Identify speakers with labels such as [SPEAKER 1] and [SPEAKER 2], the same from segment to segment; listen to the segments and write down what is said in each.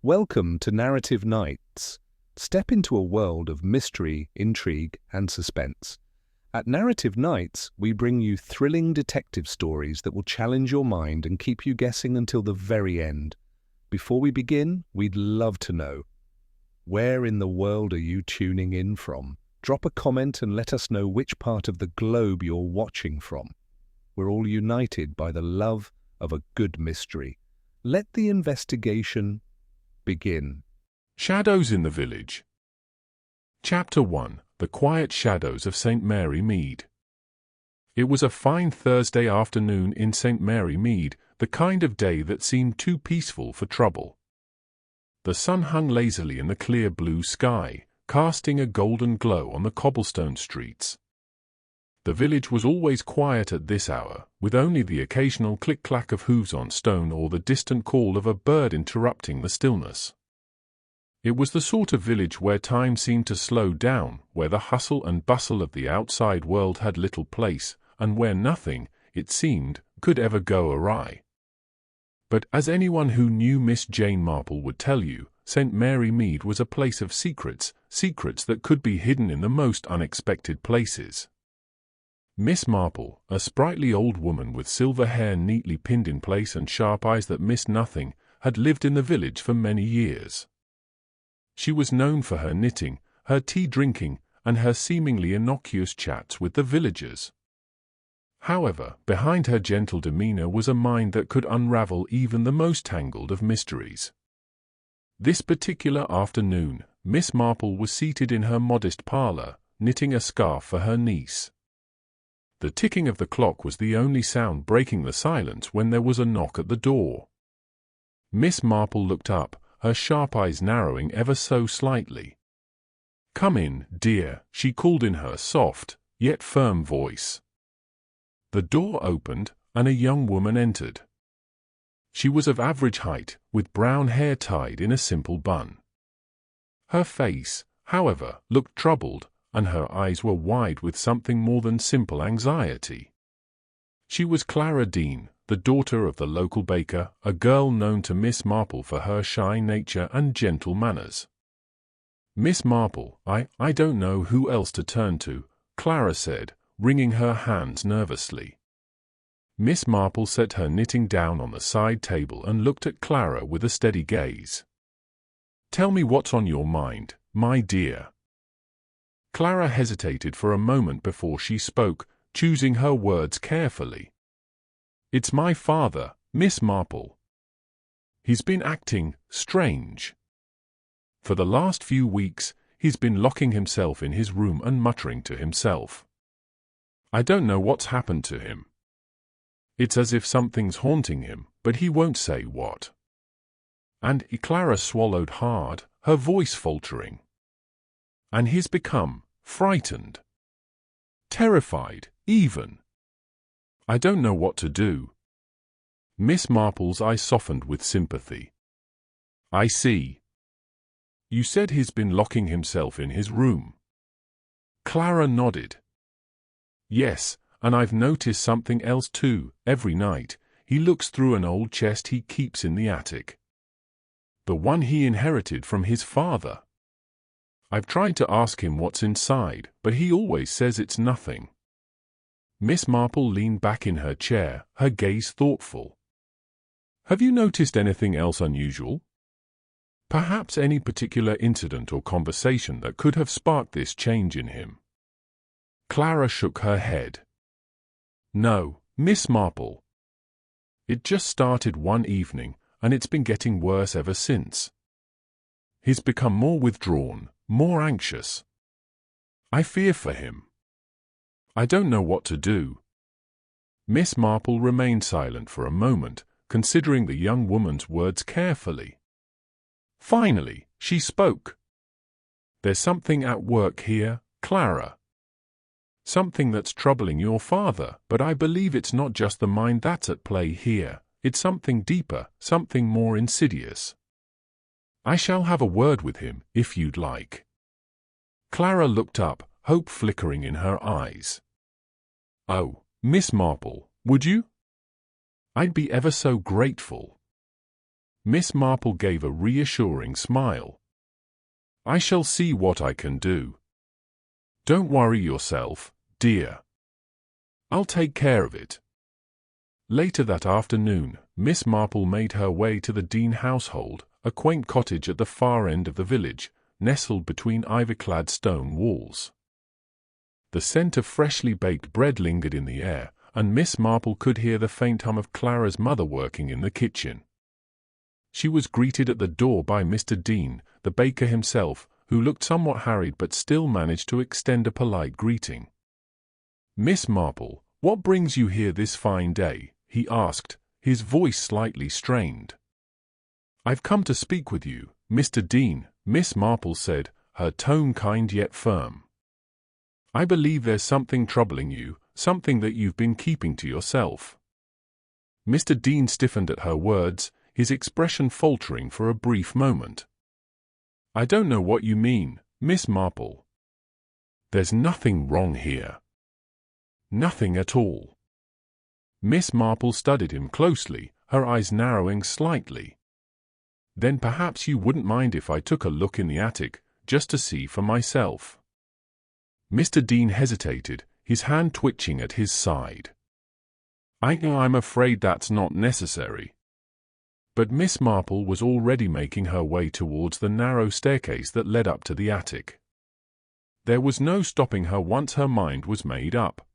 [SPEAKER 1] Welcome to Narrative Nights. Step into a world of mystery, intrigue, and suspense. At Narrative Nights, we bring you thrilling detective stories that will challenge your mind and keep you guessing until the very end. Before we begin, we'd love to know, where in the world are you tuning in from? Drop a comment and let us know which part of the globe you're watching from. We're all united by the love of a good mystery. Let the investigation begin.
[SPEAKER 2] Shadows in the Village. Chapter 1. The Quiet Shadows of St. Mary Mead. It was a fine Thursday afternoon in St. Mary Mead, the kind of day that seemed too peaceful for trouble. The sun hung lazily in the clear blue sky, casting a golden glow on the cobblestone streets. The village was always quiet at this hour, with only the occasional click-clack of hooves on stone or the distant call of a bird interrupting the stillness. It was the sort of village where time seemed to slow down, where the hustle and bustle of the outside world had little place, and where nothing, it seemed, could ever go awry. But as anyone who knew Miss Jane Marple would tell you, St. Mary Mead was a place of secrets, secrets that could be hidden in the most unexpected places. Miss Marple, a sprightly old woman with silver hair neatly pinned in place and sharp eyes that missed nothing, had lived in the village for many years. She was known for her knitting, her tea-drinking, and her seemingly innocuous chats with the villagers. However, behind her gentle demeanor was a mind that could unravel even the most tangled of mysteries. This particular afternoon, Miss Marple was seated in her modest parlour, knitting a scarf for her niece. The ticking of the clock was the only sound breaking the silence when there was a knock at the door. Miss Marple looked up, her sharp eyes narrowing ever so slightly. "Come in, dear," she called in her soft, yet firm voice. The door opened, and a young woman entered. She was of average height, with brown hair tied in a simple bun. Her face, however, looked troubled, and her eyes were wide with something more than simple anxiety. She was Clara Dean, the daughter of the local baker, a girl known to Miss Marple for her shy nature and gentle manners. "Miss Marple, I don't know who else to turn to," Clara said, wringing her hands nervously. Miss Marple set her knitting down on the side table and looked at Clara with a steady gaze. "Tell me what's on your mind, my dear." Clara hesitated for a moment before she spoke, choosing her words carefully. "It's my father, Miss Marple. He's been acting strange. For the last few weeks, he's been locking himself in his room and muttering to himself. I don't know what's happened to him. It's as if something's haunting him, but he won't say what." And Clara swallowed hard, her voice faltering. "And he's become frightened. Terrified, even. I don't know what to do." Miss Marple's eyes softened with sympathy. "I see. You said he's been locking himself in his room." Clara nodded. "Yes, and I've noticed something else too. Every night, he looks through an old chest he keeps in the attic. The one he inherited from his father. I've tried to ask him what's inside, but he always says it's nothing." Miss Marple leaned back in her chair, her gaze thoughtful. "Have you noticed anything else unusual? Perhaps any particular incident or conversation that could have sparked this change in him?" Clara shook her head. "No, Miss Marple. It just started one evening, and it's been getting worse ever since. He's become more withdrawn, more anxious. I fear for him. I don't know what to do." Miss Marple remained silent for a moment, considering the young woman's words carefully. Finally, she spoke. "There's something at work here, Clara. Something that's troubling your father, but I believe it's not just the mind that's at play here. It's something deeper, something more insidious. I shall have a word with him, if you'd like." Clara looked up, hope flickering in her eyes. "Oh, Miss Marple, would you? I'd be ever so grateful." Miss Marple gave a reassuring smile. "I shall see what I can do. Don't worry yourself, dear. I'll take care of it." Later that afternoon, Miss Marple made her way to the Dean household, a quaint cottage at the far end of the village, nestled between ivy-clad stone walls. The scent of freshly baked bread lingered in the air, and Miss Marple could hear the faint hum of Clara's mother working in the kitchen. She was greeted at the door by Mr. Dean, the baker himself, who looked somewhat harried but still managed to extend a polite greeting. "Miss Marple, what brings you here this fine day?" he asked, his voice slightly strained. "I've come to speak with you, Mr. Dean," Miss Marple said, her tone kind yet firm. "I believe there's something troubling you, something that you've been keeping to yourself." Mr. Dean stiffened at her words, his expression faltering for a brief moment. "I don't know what you mean, Miss Marple. There's nothing wrong here. Nothing at all." Miss Marple studied him closely, her eyes narrowing slightly. "Then perhaps you wouldn't mind if I took a look in the attic, just to see for myself." Mr. Dean hesitated, his hand twitching at his side. I'm afraid that's not necessary." But Miss Marple was already making her way towards the narrow staircase that led up to the attic. There was no stopping her once her mind was made up.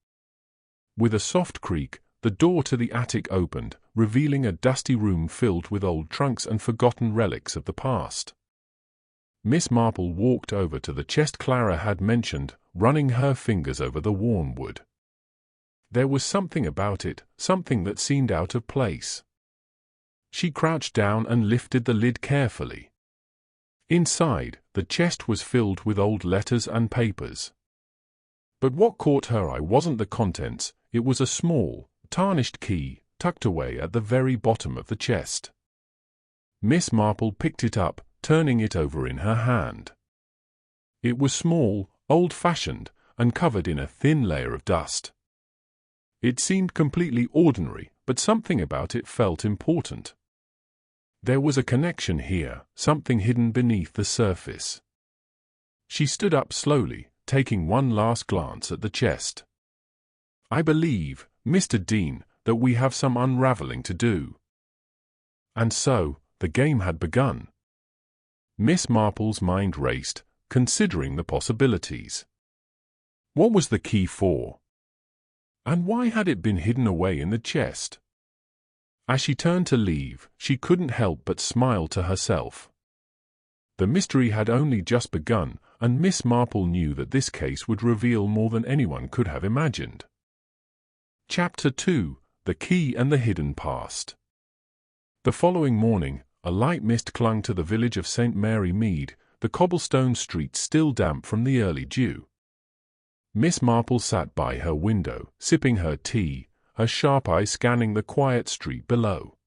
[SPEAKER 2] With a soft creak, the door to the attic opened, revealing a dusty room filled with old trunks and forgotten relics of the past. Miss Marple walked over to the chest Clara had mentioned, running her fingers over the worn wood. There was something about it, something that seemed out of place. She crouched down and lifted the lid carefully. Inside, the chest was filled with old letters and papers. But what caught her eye wasn't the contents, it was a small, tarnished key, tucked away at the very bottom of the chest. Miss Marple picked it up, turning it over in her hand. It was small, old-fashioned, and covered in a thin layer of dust. It seemed completely ordinary, but something about it felt important. There was a connection here, something hidden beneath the surface. She stood up slowly, taking one last glance at the chest. "I believe, Mr. Dean, that we have some unraveling to do." And so, the game had begun. Miss Marple's mind raced, considering the possibilities. What was the key for? And why had it been hidden away in the chest? As she turned to leave, she couldn't help but smile to herself. The mystery had only just begun, and Miss Marple knew that this case would reveal more than anyone could have imagined. Chapter 2: The Key and the Hidden Past. The following morning, a light mist clung to the village of St. Mary Mead, the cobblestone streets still damp from the early dew. Miss Marple sat by her window, sipping her tea, her sharp eyes scanning the quiet street below.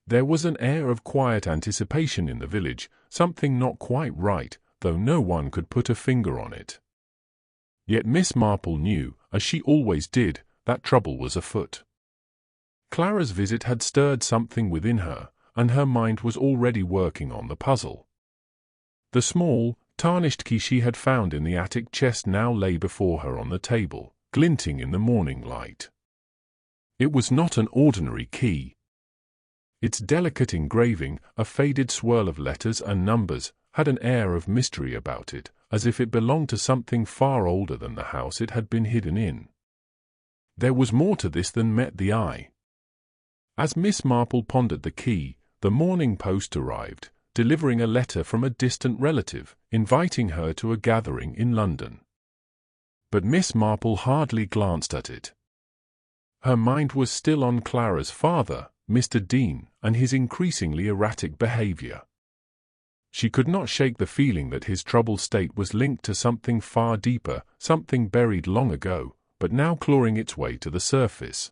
[SPEAKER 2] There was an air of quiet anticipation in the village, something not quite right, though no one could put a finger on it. Yet Miss Marple knew, as she always did, that trouble was afoot. Clara's visit had stirred something within her, and her mind was already working on the puzzle. The small, tarnished key she had found in the attic chest now lay before her on the table, glinting in the morning light. It was not an ordinary key. Its delicate engraving, a faded swirl of letters and numbers, had an air of mystery about it, as if it belonged to something far older than the house it had been hidden in. There was more to this than met the eye. As Miss Marple pondered the key, the morning post arrived, delivering a letter from a distant relative, inviting her to a gathering in London. But Miss Marple hardly glanced at it. Her mind was still on Clara's father, Mr. Dean, and his increasingly erratic behavior. She could not shake the feeling that his troubled state was linked to something far deeper, something buried long ago, but now clawing its way to the surface.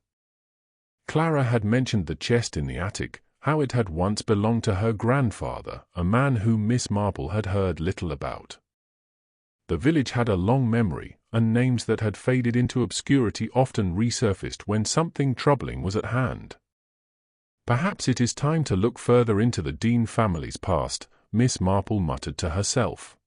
[SPEAKER 2] Clara had mentioned the chest in the attic, how it had once belonged to her grandfather, a man whom Miss Marple had heard little about. The village had a long memory, and names that had faded into obscurity often resurfaced when something troubling was at hand. Perhaps it is time to look further into the Dean family's past, Miss Marple muttered to herself.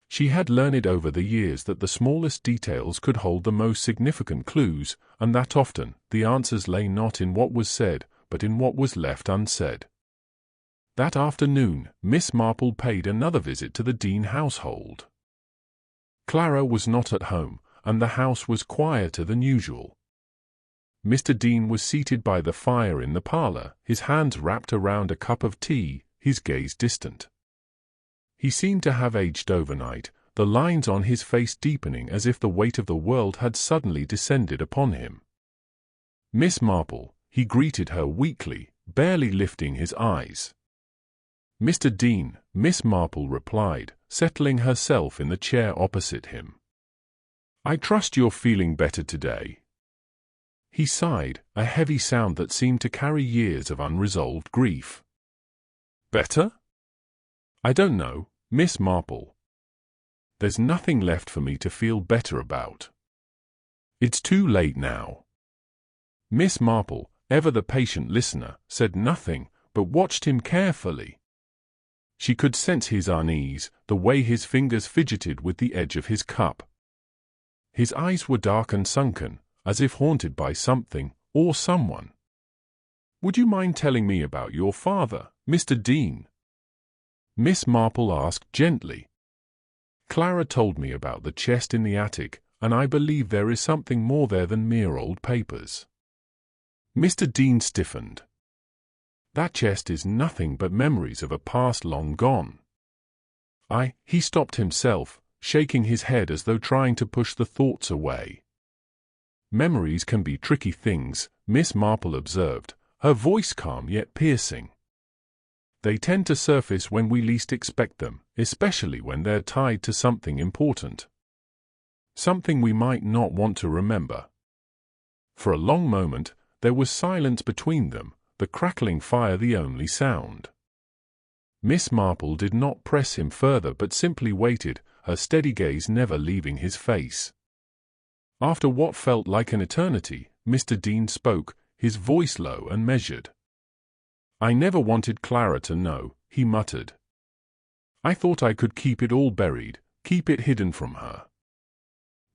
[SPEAKER 2] She had learned over the years that the smallest details could hold the most significant clues, and that often the answers lay not in what was said, but in what was left unsaid. That afternoon, Miss Marple paid another visit to the Dean household. Clara was not at home, and the house was quieter than usual. Mr. Dean was seated by the fire in the parlor, his hands wrapped around a cup of tea, his gaze distant. He seemed to have aged overnight, the lines on his face deepening as if the weight of the world had suddenly descended upon him. "Miss Marple," he greeted her weakly, barely lifting his eyes. "Mr. Dean," Miss Marple replied, settling herself in the chair opposite him. "I trust you're feeling better today." He sighed, a heavy sound that seemed to carry years of unresolved grief. "Better? I don't know, Miss Marple. There's nothing left for me to feel better about. It's too late now." Miss Marple, ever the patient listener, said nothing, but watched him carefully. She could sense his unease, the way his fingers fidgeted with the edge of his cup. His eyes were dark and sunken, as if haunted by something or someone. "Would you mind telling me about your father, Mr. Dean?" Miss Marple asked gently. "Clara told me about the chest in the attic, and I believe there is something more there than mere old papers." Mr. Dean stiffened. "That chest is nothing but memories of a past long gone." He stopped himself, shaking his head as though trying to push the thoughts away. "Memories can be tricky things," Miss Marple observed, her voice calm yet piercing. "They tend to surface when we least expect them, especially when they're tied to something important. Something we might not want to remember." For a long moment, there was silence between them, the crackling fire the only sound. Miss Marple did not press him further but simply waited, her steady gaze never leaving his face. After what felt like an eternity, Mr. Dean spoke, his voice low and measured. "I never wanted Clara to know," he muttered. "I thought I could keep it all buried, keep it hidden from her.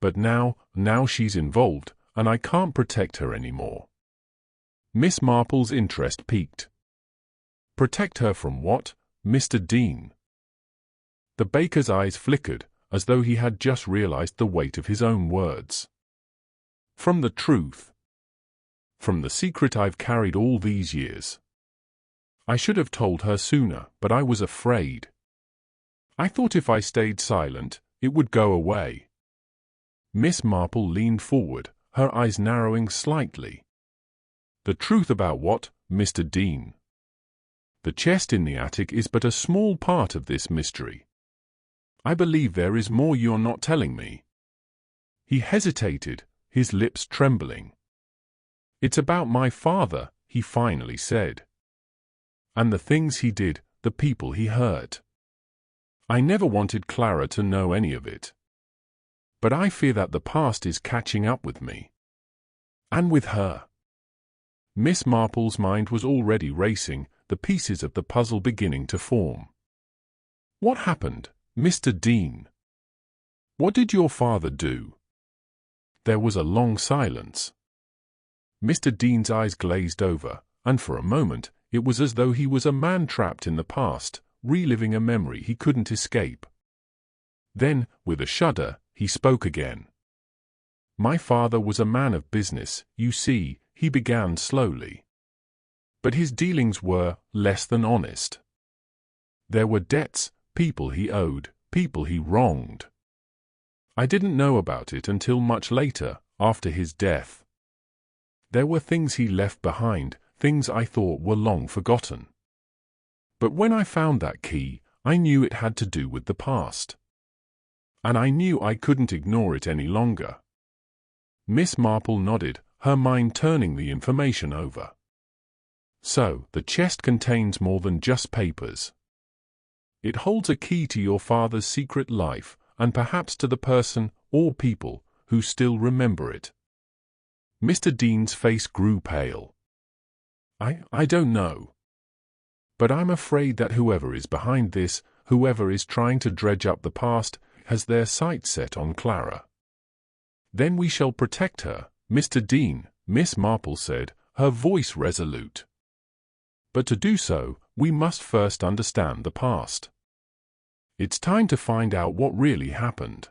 [SPEAKER 2] But now she's involved, and I can't protect her anymore." Miss Marple's interest piqued. "Protect her from what, Mr. Dean?" The baker's eyes flickered, as though he had just realized the weight of his own words. "From the truth. From the secret I've carried all these years. I should have told her sooner, but I was afraid. I thought if I stayed silent, it would go away." Miss Marple leaned forward, her eyes narrowing slightly. "The truth about what, Mr. Dean?" "The chest in the attic is but a small part of this mystery. I believe there is more you're not telling me." He hesitated, his lips trembling. "It's about my father," he finally said. "And the things he did, the people he hurt. I never wanted Clara to know any of it. But I fear that the past is catching up with me. And with her." Miss Marple's mind was already racing, the pieces of the puzzle beginning to form. "What happened, Mr. Dean? What did your father do?" There was a long silence. Mr. Dean's eyes glazed over, and for a moment, it was as though he was a man trapped in the past, reliving a memory he couldn't escape. Then, with a shudder, he spoke again. "My father was a man of business, you see," he began slowly. "But his dealings were less than honest. There were debts, people he owed, people he wronged. I didn't know about it until much later, after his death. There were things he left behind, things I thought were long forgotten. But when I found that key, I knew it had to do with the past. And I knew I couldn't ignore it any longer." Miss Marple nodded, her mind turning the information over. "So, the chest contains more than just papers. It holds a key to your father's secret life, and perhaps to the person, or people, who still remember it." Mr. Dean's face grew pale. I don't know. But I'm afraid that whoever is behind this, whoever is trying to dredge up the past, has their sights set on Clara. Then we shall protect her, Mr. Dean, Miss Marple said, her voice resolute. But to do so, we must first understand the past. It's time to find out what really happened.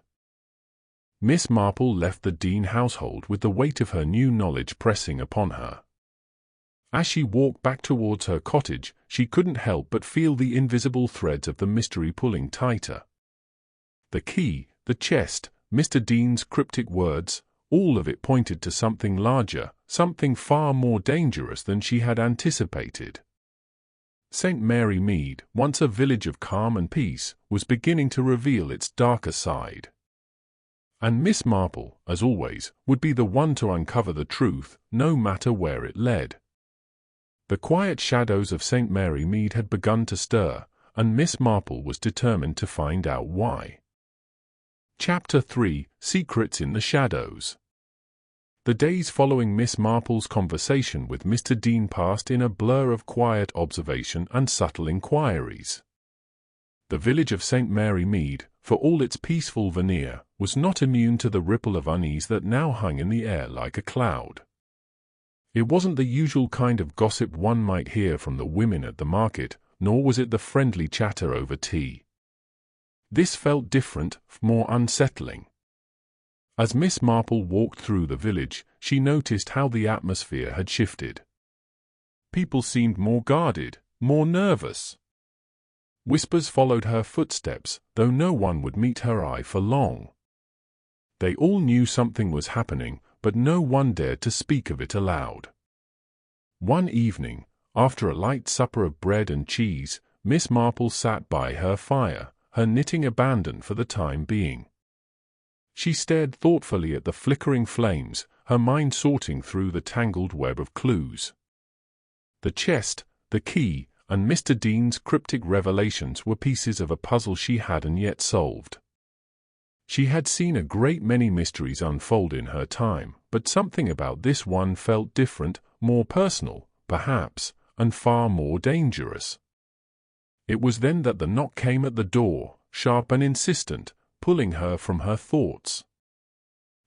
[SPEAKER 2] Miss Marple left the Dean household with the weight of her new knowledge pressing upon her. As she walked back towards her cottage, she couldn't help but feel the invisible threads of the mystery pulling tighter. The key, the chest, Mr. Dean's cryptic words, all of it pointed to something larger, something far more dangerous than she had anticipated. St. Mary Mead, once a village of calm and peace, was beginning to reveal its darker side. And Miss Marple, as always, would be the one to uncover the truth, no matter where it led. The quiet shadows of St. Mary Mead had begun to stir, and Miss Marple was determined to find out why. Chapter 3: Secrets in the Shadows. The days following Miss Marple's conversation with Mr. Dean passed in a blur of quiet observation and subtle inquiries. The village of St. Mary Mead, for all its peaceful veneer, was not immune to the ripple of unease that now hung in the air like a cloud. It wasn't the usual kind of gossip one might hear from the women at the market, nor was it the friendly chatter over tea. This felt different, more unsettling. As Miss Marple walked through the village, she noticed how the atmosphere had shifted. People seemed more guarded, more nervous. Whispers followed her footsteps, though no one would meet her eye for long. They all knew something was happening, but no one dared to speak of it aloud. One evening, after a light supper of bread and cheese, Miss Marple sat by her fire, her knitting abandoned for the time being. She stared thoughtfully at the flickering flames, her mind sorting through the tangled web of clues. The chest, the key, and Mr. Dean's cryptic revelations were pieces of a puzzle she hadn't yet solved. She had seen a great many mysteries unfold in her time, but something about this one felt different, more personal, perhaps, and far more dangerous. It was then that the knock came at the door, sharp and insistent, pulling her from her thoughts.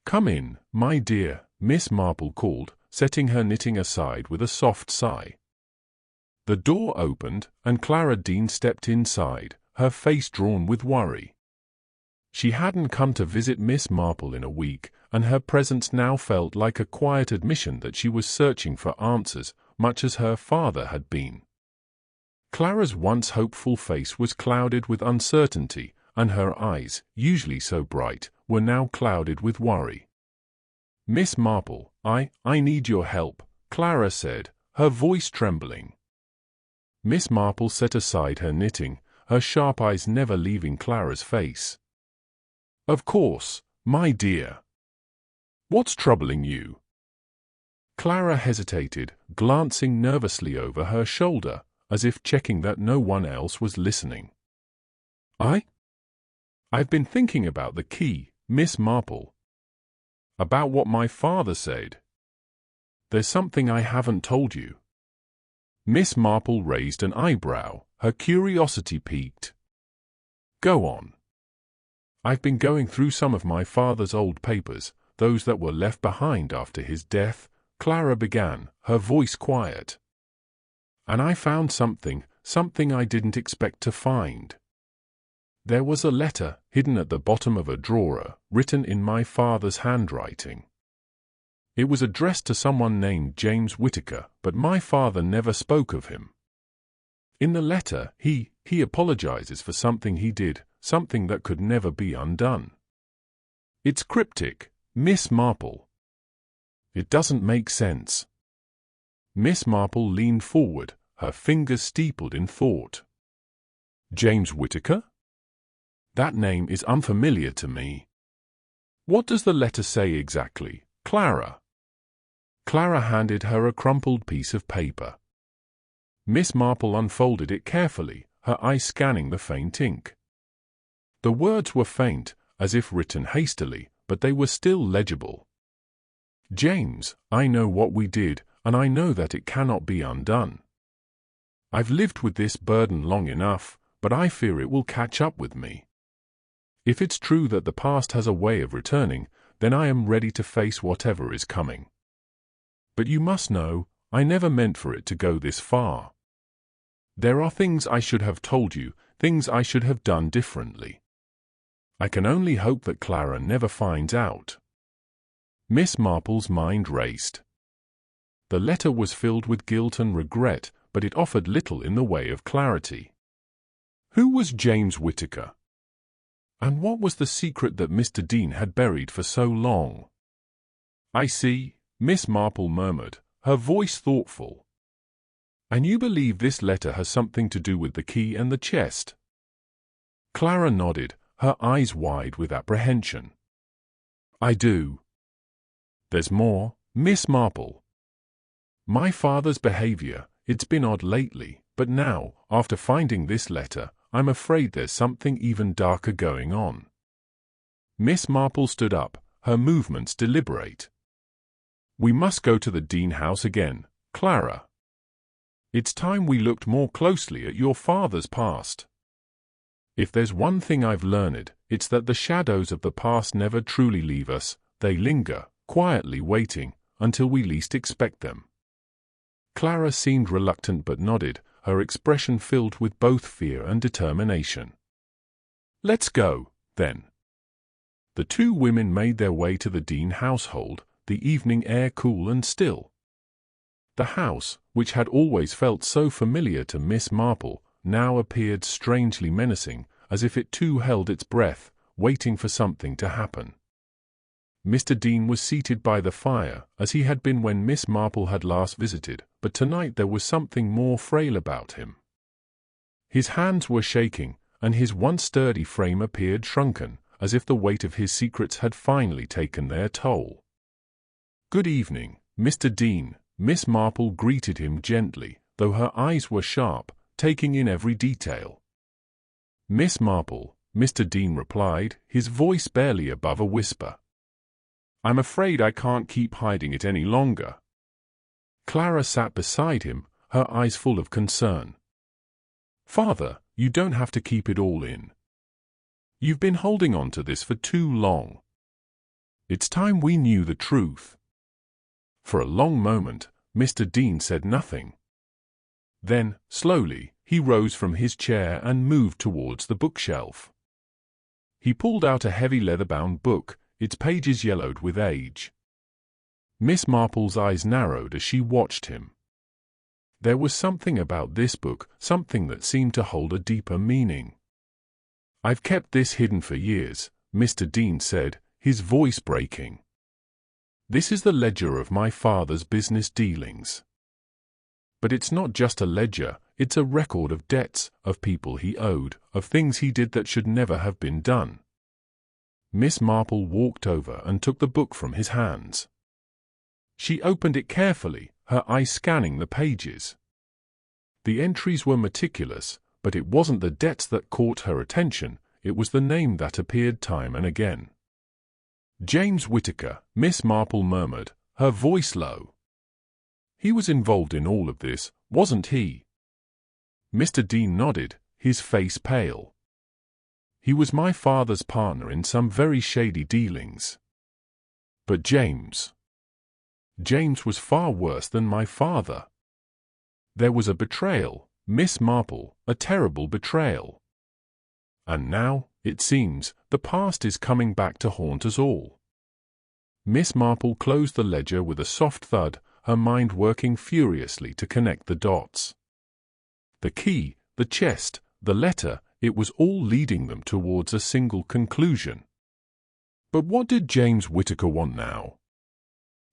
[SPEAKER 2] "Come in, my dear," Miss Marple called, setting her knitting aside with a soft sigh. The door opened, and Clara Dean stepped inside, her face drawn with worry. She hadn't come to visit Miss Marple in a week, and her presence now felt like a quiet admission that she was searching for answers, much as her father had been. Clara's once hopeful face was clouded with uncertainty, and her eyes, usually so bright, were now clouded with worry. "Miss Marple, I need your help," Clara said, her voice trembling. Miss Marple set aside her knitting, her sharp eyes never leaving Clara's face. "Of course, my dear. What's troubling you?" Clara hesitated, glancing nervously over her shoulder, as if checking that no one else was listening. I've been thinking about the key, Miss Marple. About what my father said. There's something I haven't told you." Miss Marple raised an eyebrow, her curiosity piqued. "Go on." "I've been going through some of my father's old papers, those that were left behind after his death," Clara began, her voice quiet. "And I found something I didn't expect to find. There was a letter, hidden at the bottom of a drawer, written in my father's handwriting. It was addressed to someone named James Whittaker, but my father never spoke of him. In the letter, he apologizes for something he did, something that could never be undone. It's cryptic, Miss Marple. It doesn't make sense." Miss Marple leaned forward, her fingers steepled in thought. "James Whittaker? That name is unfamiliar to me. What does the letter say exactly, Clara?" Clara handed her a crumpled piece of paper. Miss Marple unfolded it carefully, her eyes scanning the faint ink. The words were faint, as if written hastily, but they were still legible. "James, I know what we did, and I know that it cannot be undone. I've lived with this burden long enough, but I fear it will catch up with me. If it's true that the past has a way of returning, then I am ready to face whatever is coming. But you must know, I never meant for it to go this far. There are things I should have told you, things I should have done differently. I can only hope that Clara never finds out." Miss Marple's mind raced. The letter was filled with guilt and regret, but it offered little in the way of clarity. Who was James Whittaker? And what was the secret that Mr. Dean had buried for so long? "I see," Miss Marple murmured, her voice thoughtful. "And you believe this letter has something to do with the key and the chest?" Clara nodded, her eyes wide with apprehension. "I do. There's more, Miss Marple. My father's behavior, it's been odd lately, but now, after finding this letter, I'm afraid there's something even darker going on." Miss Marple stood up, her movements deliberate. "We must go to the Dean house again, Clara. It's time we looked more closely at your father's past. If there's one thing I've learned, it's that the shadows of the past never truly leave us, they linger, quietly waiting, until we least expect them." Clara seemed reluctant but nodded, her expression filled with both fear and determination. "Let's go, then." The two women made their way to the Dean household, the evening air cool and still. The house, which had always felt so familiar to Miss Marple, now appeared strangely menacing, as if it too held its breath, waiting for something to happen. Mr. Dean was seated by the fire, as he had been when Miss Marple had last visited, but tonight there was something more frail about him. His hands were shaking, and his once sturdy frame appeared shrunken, as if the weight of his secrets had finally taken their toll. "Good evening, Mr. Dean," Miss Marple greeted him gently, though her eyes were sharp, taking in every detail. "Miss Marple," Mr. Dean replied, his voice barely above a whisper. "I'm afraid I can't keep hiding it any longer." Clara sat beside him, her eyes full of concern. "Father, you don't have to keep it all in. You've been holding on to this for too long. It's time we knew the truth." For a long moment, Mr. Dean said nothing. Then, slowly, he rose from his chair and moved towards the bookshelf. He pulled out a heavy leather-bound book, its pages yellowed with age. Miss Marple's eyes narrowed as she watched him. There was something about this book, something that seemed to hold a deeper meaning. "I've kept this hidden for years," Mr. Dean said, his voice breaking. "This is the ledger of my father's business dealings. But it's not just a ledger, it's a record of debts, of people he owed, of things he did that should never have been done." Miss Marple walked over and took the book from his hands. She opened it carefully, her eyes scanning the pages. The entries were meticulous, but it wasn't the debts that caught her attention, it was the name that appeared time and again. "James Whittaker," Miss Marple murmured, her voice low. "He was involved in all of this, wasn't he?" Mr. Dean nodded, his face pale. "He was my father's partner in some very shady dealings. But James was far worse than my father. There was a betrayal, Miss Marple, a terrible betrayal. And now, it seems, the past is coming back to haunt us all." Miss Marple closed the ledger with a soft thud, her mind working furiously to connect the dots. The key, the chest, the letter, it was all leading them towards a single conclusion. But what did James Whittaker want now?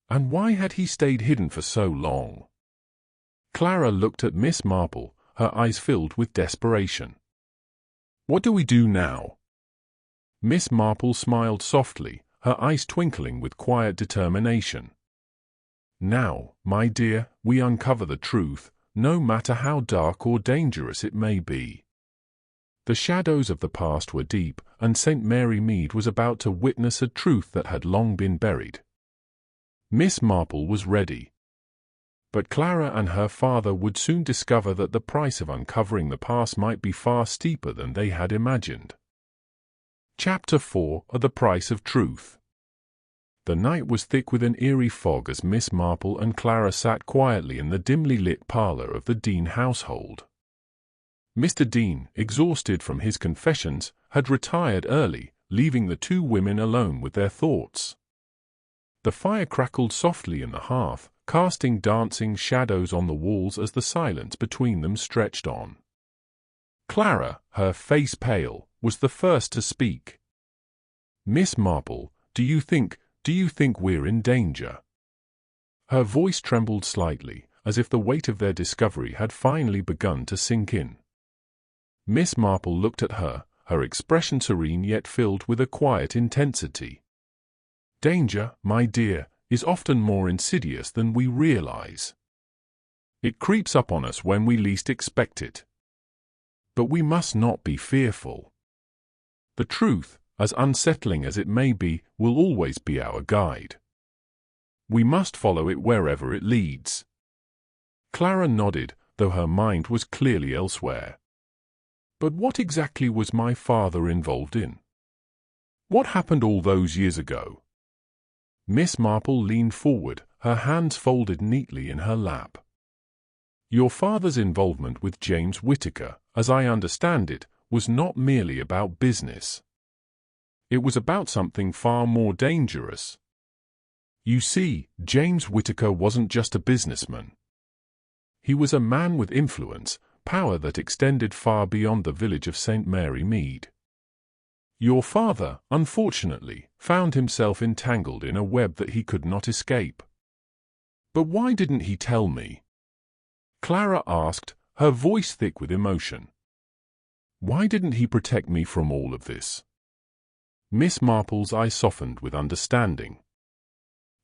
[SPEAKER 2] And why had he stayed hidden for so long? Clara looked at Miss Marple, her eyes filled with desperation. "What do we do now?" Miss Marple smiled softly, her eyes twinkling with quiet determination. "Now, my dear, we uncover the truth, no matter how dark or dangerous it may be." The shadows of the past were deep, and St. Mary Mead was about to witness a truth that had long been buried. Miss Marple was ready. But Clara and her father would soon discover that the price of uncovering the past might be far steeper than they had imagined. Chapter 4: The Price of Truth. The night was thick with an eerie fog as Miss Marple and Clara sat quietly in the dimly lit parlour of the Dean household. Mr. Dean, exhausted from his confessions, had retired early, leaving the two women alone with their thoughts. The fire crackled softly in the hearth, casting dancing shadows on the walls as the silence between them stretched on. Clara, her face pale, was the first to speak. "Miss Marple, do you think we're in danger?" Her voice trembled slightly, as if the weight of their discovery had finally begun to sink in. Miss Marple looked at her, her expression serene yet filled with a quiet intensity. "Danger, my dear, is often more insidious than we realize. It creeps up on us when we least expect it. But we must not be fearful. The truth, as unsettling as it may be, will always be our guide. We must follow it wherever it leads." Clara nodded, though her mind was clearly elsewhere. "But what exactly was my father involved in? What happened all those years ago?" Miss Marple leaned forward, her hands folded neatly in her lap. "Your father's involvement with James Whittaker, as I understand it, was not merely about business. It was about something far more dangerous. You see, James Whittaker wasn't just a businessman. He was a man with influence, power that extended far beyond the village of St. Mary Mead. Your father, unfortunately, found himself entangled in a web that he could not escape." "But why didn't he tell me?" Clara asked, her voice thick with emotion. "Why didn't he protect me from all of this?" Miss Marple's eye softened with understanding.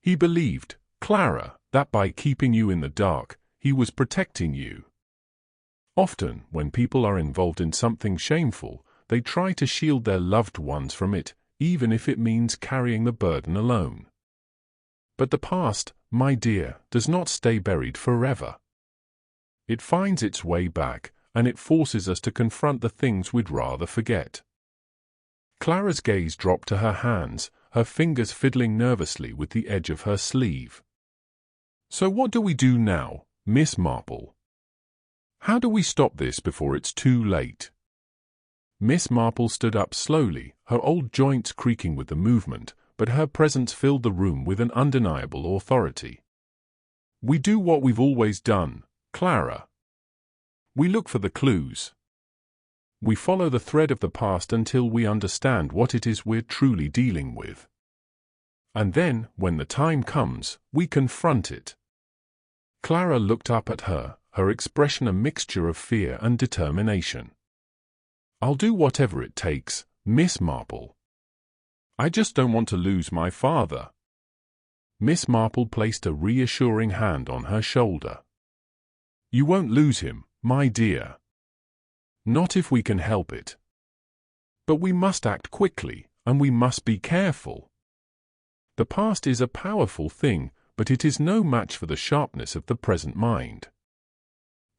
[SPEAKER 2] "He believed, Clara, that by keeping you in the dark, he was protecting you. Often, when people are involved in something shameful, they try to shield their loved ones from it, even if it means carrying the burden alone. But the past, my dear, does not stay buried forever. It finds its way back, and it forces us to confront the things we'd rather forget." Clara's gaze dropped to her hands, her fingers fiddling nervously with the edge of her sleeve. "So what do we do now, Miss Marple? How do we stop this before it's too late?" Miss Marple stood up slowly, her old joints creaking with the movement, but her presence filled the room with an undeniable authority. "We do what we've always done, Clara. We look for the clues. We follow the thread of the past until we understand what it is we're truly dealing with. And then, when the time comes, we confront it." Clara looked up at her, her expression a mixture of fear and determination. "I'll do whatever it takes, Miss Marple. I just don't want to lose my father." Miss Marple placed a reassuring hand on her shoulder. "You won't lose him, my dear. Not if we can help it. But we must act quickly, and we must be careful. The past is a powerful thing, but it is no match for the sharpness of the present mind."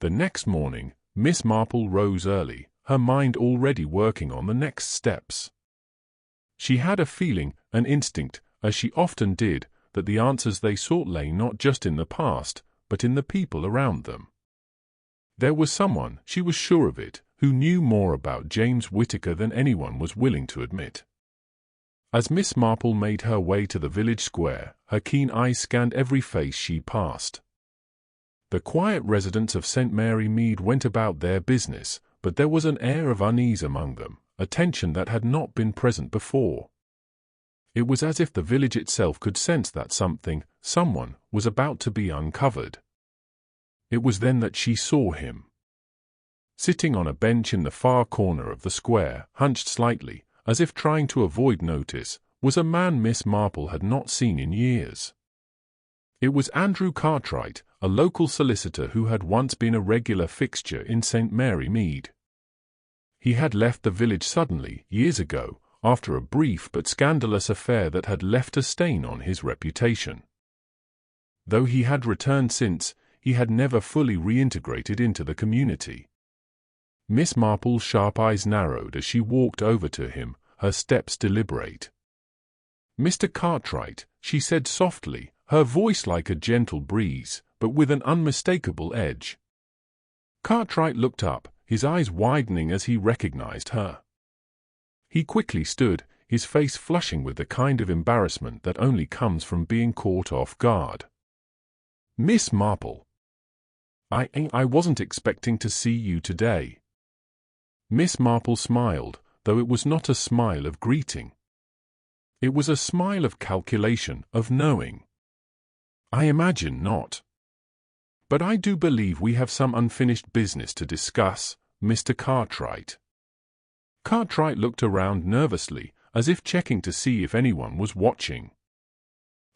[SPEAKER 2] The next morning, Miss Marple rose early, her mind already working on the next steps. She had a feeling, an instinct, as she often did, that the answers they sought lay not just in the past, but in the people around them. There was someone, she was sure of it, who knew more about James Whittaker than anyone was willing to admit. As Miss Marple made her way to the village square, her keen eyes scanned every face she passed. The quiet residents of St. Mary Mead went about their business, but there was an air of unease among them, a tension that had not been present before. It was as if the village itself could sense that someone, was about to be uncovered. It was then that she saw him. Sitting on a bench in the far corner of the square, hunched slightly, as if trying to avoid notice, was a man Miss Marple had not seen in years. It was Andrew Cartwright, a local solicitor who had once been a regular fixture in St. Mary Mead. He had left the village suddenly, years ago, after a brief but scandalous affair that had left a stain on his reputation. Though he had returned since, he had never fully reintegrated into the community. Miss Marple's sharp eyes narrowed as she walked over to him, her steps deliberate. "Mr. Cartwright," she said softly, her voice like a gentle breeze, but with an unmistakable edge. Cartwright looked up, his eyes widening as he recognized her. He quickly stood, his face flushing with the kind of embarrassment that only comes from being caught off guard. "Miss Marple, I wasn't expecting to see you today." Miss Marple smiled, though it was not a smile of greeting. It was a smile of calculation, of knowing. "I imagine not. But I do believe we have some unfinished business to discuss, Mr. Cartwright." Cartwright looked around nervously, as if checking to see if anyone was watching.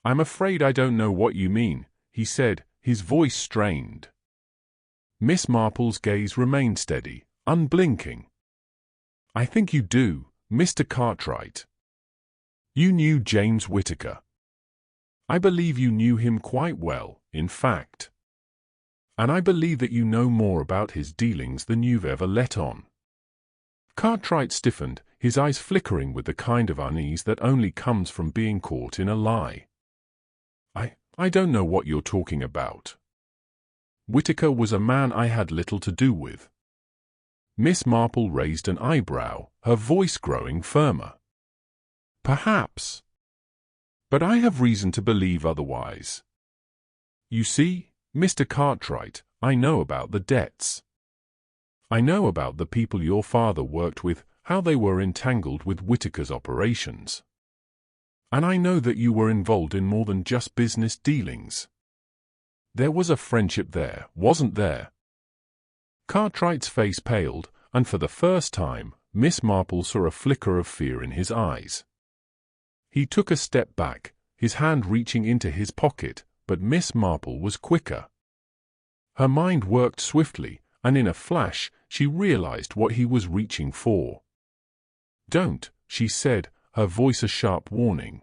[SPEAKER 2] "I'm afraid I don't know what you mean," he said, his voice strained. Miss Marple's gaze remained steady, unblinking. "I think you do, Mr. Cartwright. You knew James Whittaker. I believe you knew him quite well, in fact. And I believe that you know more about his dealings than you've ever let on." Cartwright stiffened, his eyes flickering with the kind of unease that only comes from being caught in a lie. I don't know what you're talking about. Whittaker was a man I had little to do with." Miss Marple raised an eyebrow, her voice growing firmer. "Perhaps. But I have reason to believe otherwise. You see, Mr. Cartwright, I know about the debts. I know about the people your father worked with, how they were entangled with Whittaker's operations. And I know that you were involved in more than just business dealings. There was a friendship there, wasn't there?" Cartwright's face paled, and for the first time, Miss Marple saw a flicker of fear in his eyes. He took a step back, his hand reaching into his pocket, but Miss Marple was quicker. Her mind worked swiftly, and in a flash, she realized what he was reaching for. "Don't," she said, her voice a sharp warning.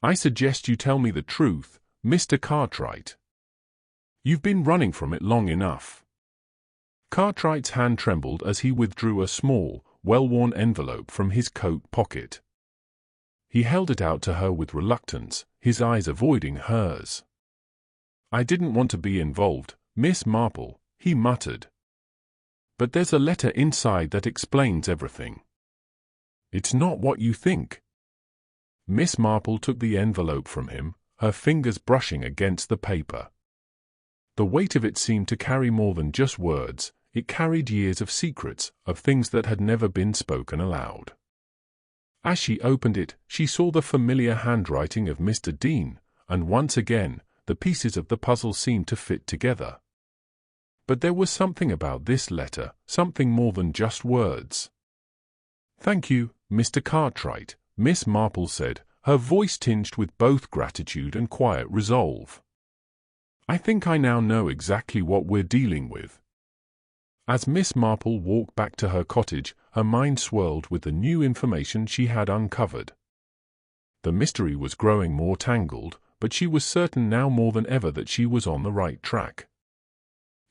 [SPEAKER 2] "I suggest you tell me the truth, Mr. Cartwright. You've been running from it long enough." Cartwright's hand trembled as he withdrew a small, well-worn envelope from his coat pocket. He held it out to her with reluctance, his eyes avoiding hers. "I didn't want to be involved, Miss Marple," he muttered. "But there's a letter inside that explains everything. It's not what you think." Miss Marple took the envelope from him, her fingers brushing against the paper. The weight of it seemed to carry more than just words, it carried years of secrets, of things that had never been spoken aloud. As she opened it, she saw the familiar handwriting of Mr. Dean, and once again, the pieces of the puzzle seemed to fit together. But there was something about this letter, something more than just words. "Thank you, Mr. Cartwright," Miss Marple said, her voice tinged with both gratitude and quiet resolve. "I think I now know exactly what we're dealing with." As Miss Marple walked back to her cottage, her mind swirled with the new information she had uncovered. The mystery was growing more tangled, but she was certain now more than ever that she was on the right track.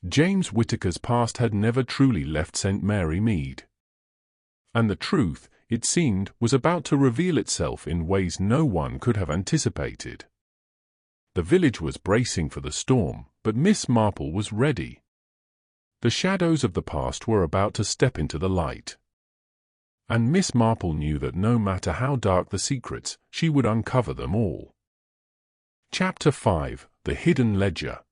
[SPEAKER 2] James Whittaker's past had never truly left St. Mary Mead. And the truth, it seemed, was about to reveal itself in ways no one could have anticipated. The village was bracing for the storm, but Miss Marple was ready. The shadows of the past were about to step into the light. And Miss Marple knew that no matter how dark the secrets, she would uncover them all. Chapter 5: The Hidden Ledger.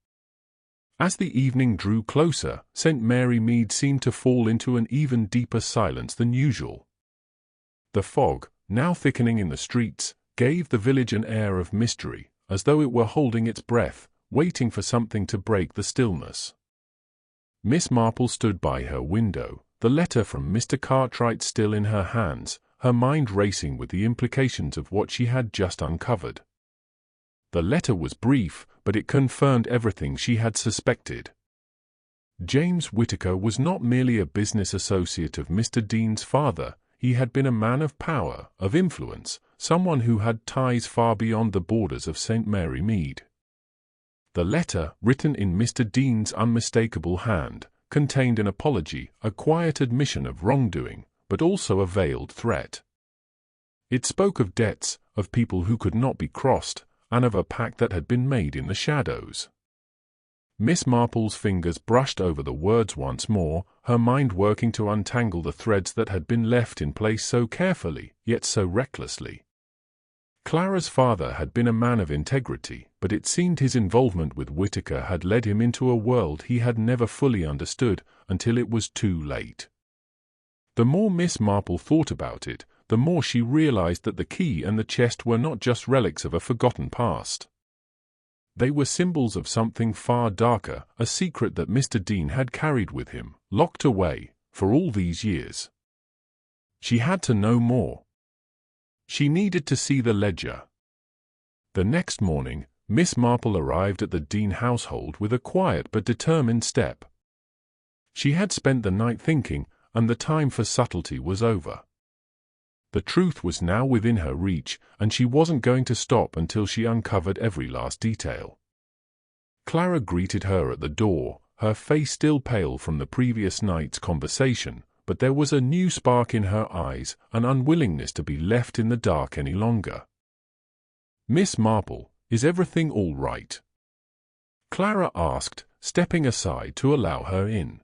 [SPEAKER 2] As the evening drew closer, St. Mary Mead seemed to fall into an even deeper silence than usual. The fog, now thickening in the streets, gave the village an air of mystery, as though it were holding its breath, waiting for something to break the stillness. Miss Marple stood by her window, the letter from Mr. Cartwright still in her hands, her mind racing with the implications of what she had just uncovered. The letter was brief, but it confirmed everything she had suspected. James Whittaker was not merely a business associate of Mr. Dean's father, he had been a man of power, of influence, someone who had ties far beyond the borders of St. Mary Mead. The The letter, written in Mr. Dean's unmistakable hand, contained an apology, a quiet admission of wrongdoing, but also a veiled threat. It spoke of debts, of people who could not be crossed, and of a pact that had been made in the shadows. Miss Marple's fingers brushed over the words once more, her mind working to untangle the threads that had been left in place so carefully, yet so recklessly. Clara's father had been a man of integrity, but it seemed his involvement with Whittaker had led him into a world he had never fully understood until it was too late. The more Miss Marple thought about it, the more she realized that the key and the chest were not just relics of a forgotten past. They were symbols of something far darker, a secret that Mr. Dean had carried with him, locked away, for all these years. She had to know more. She needed to see the ledger. The next morning, Miss Marple arrived at the Dean household with a quiet but determined step. She had spent the night thinking, and the time for subtlety was over. The truth was now within her reach, and she wasn't going to stop until she uncovered every last detail. Clara greeted her at the door, her face still pale from the previous night's conversation, but there was a new spark in her eyes, an unwillingness to be left in the dark any longer. "Miss Marple, is everything all right?" Clara asked, stepping aside to allow her in.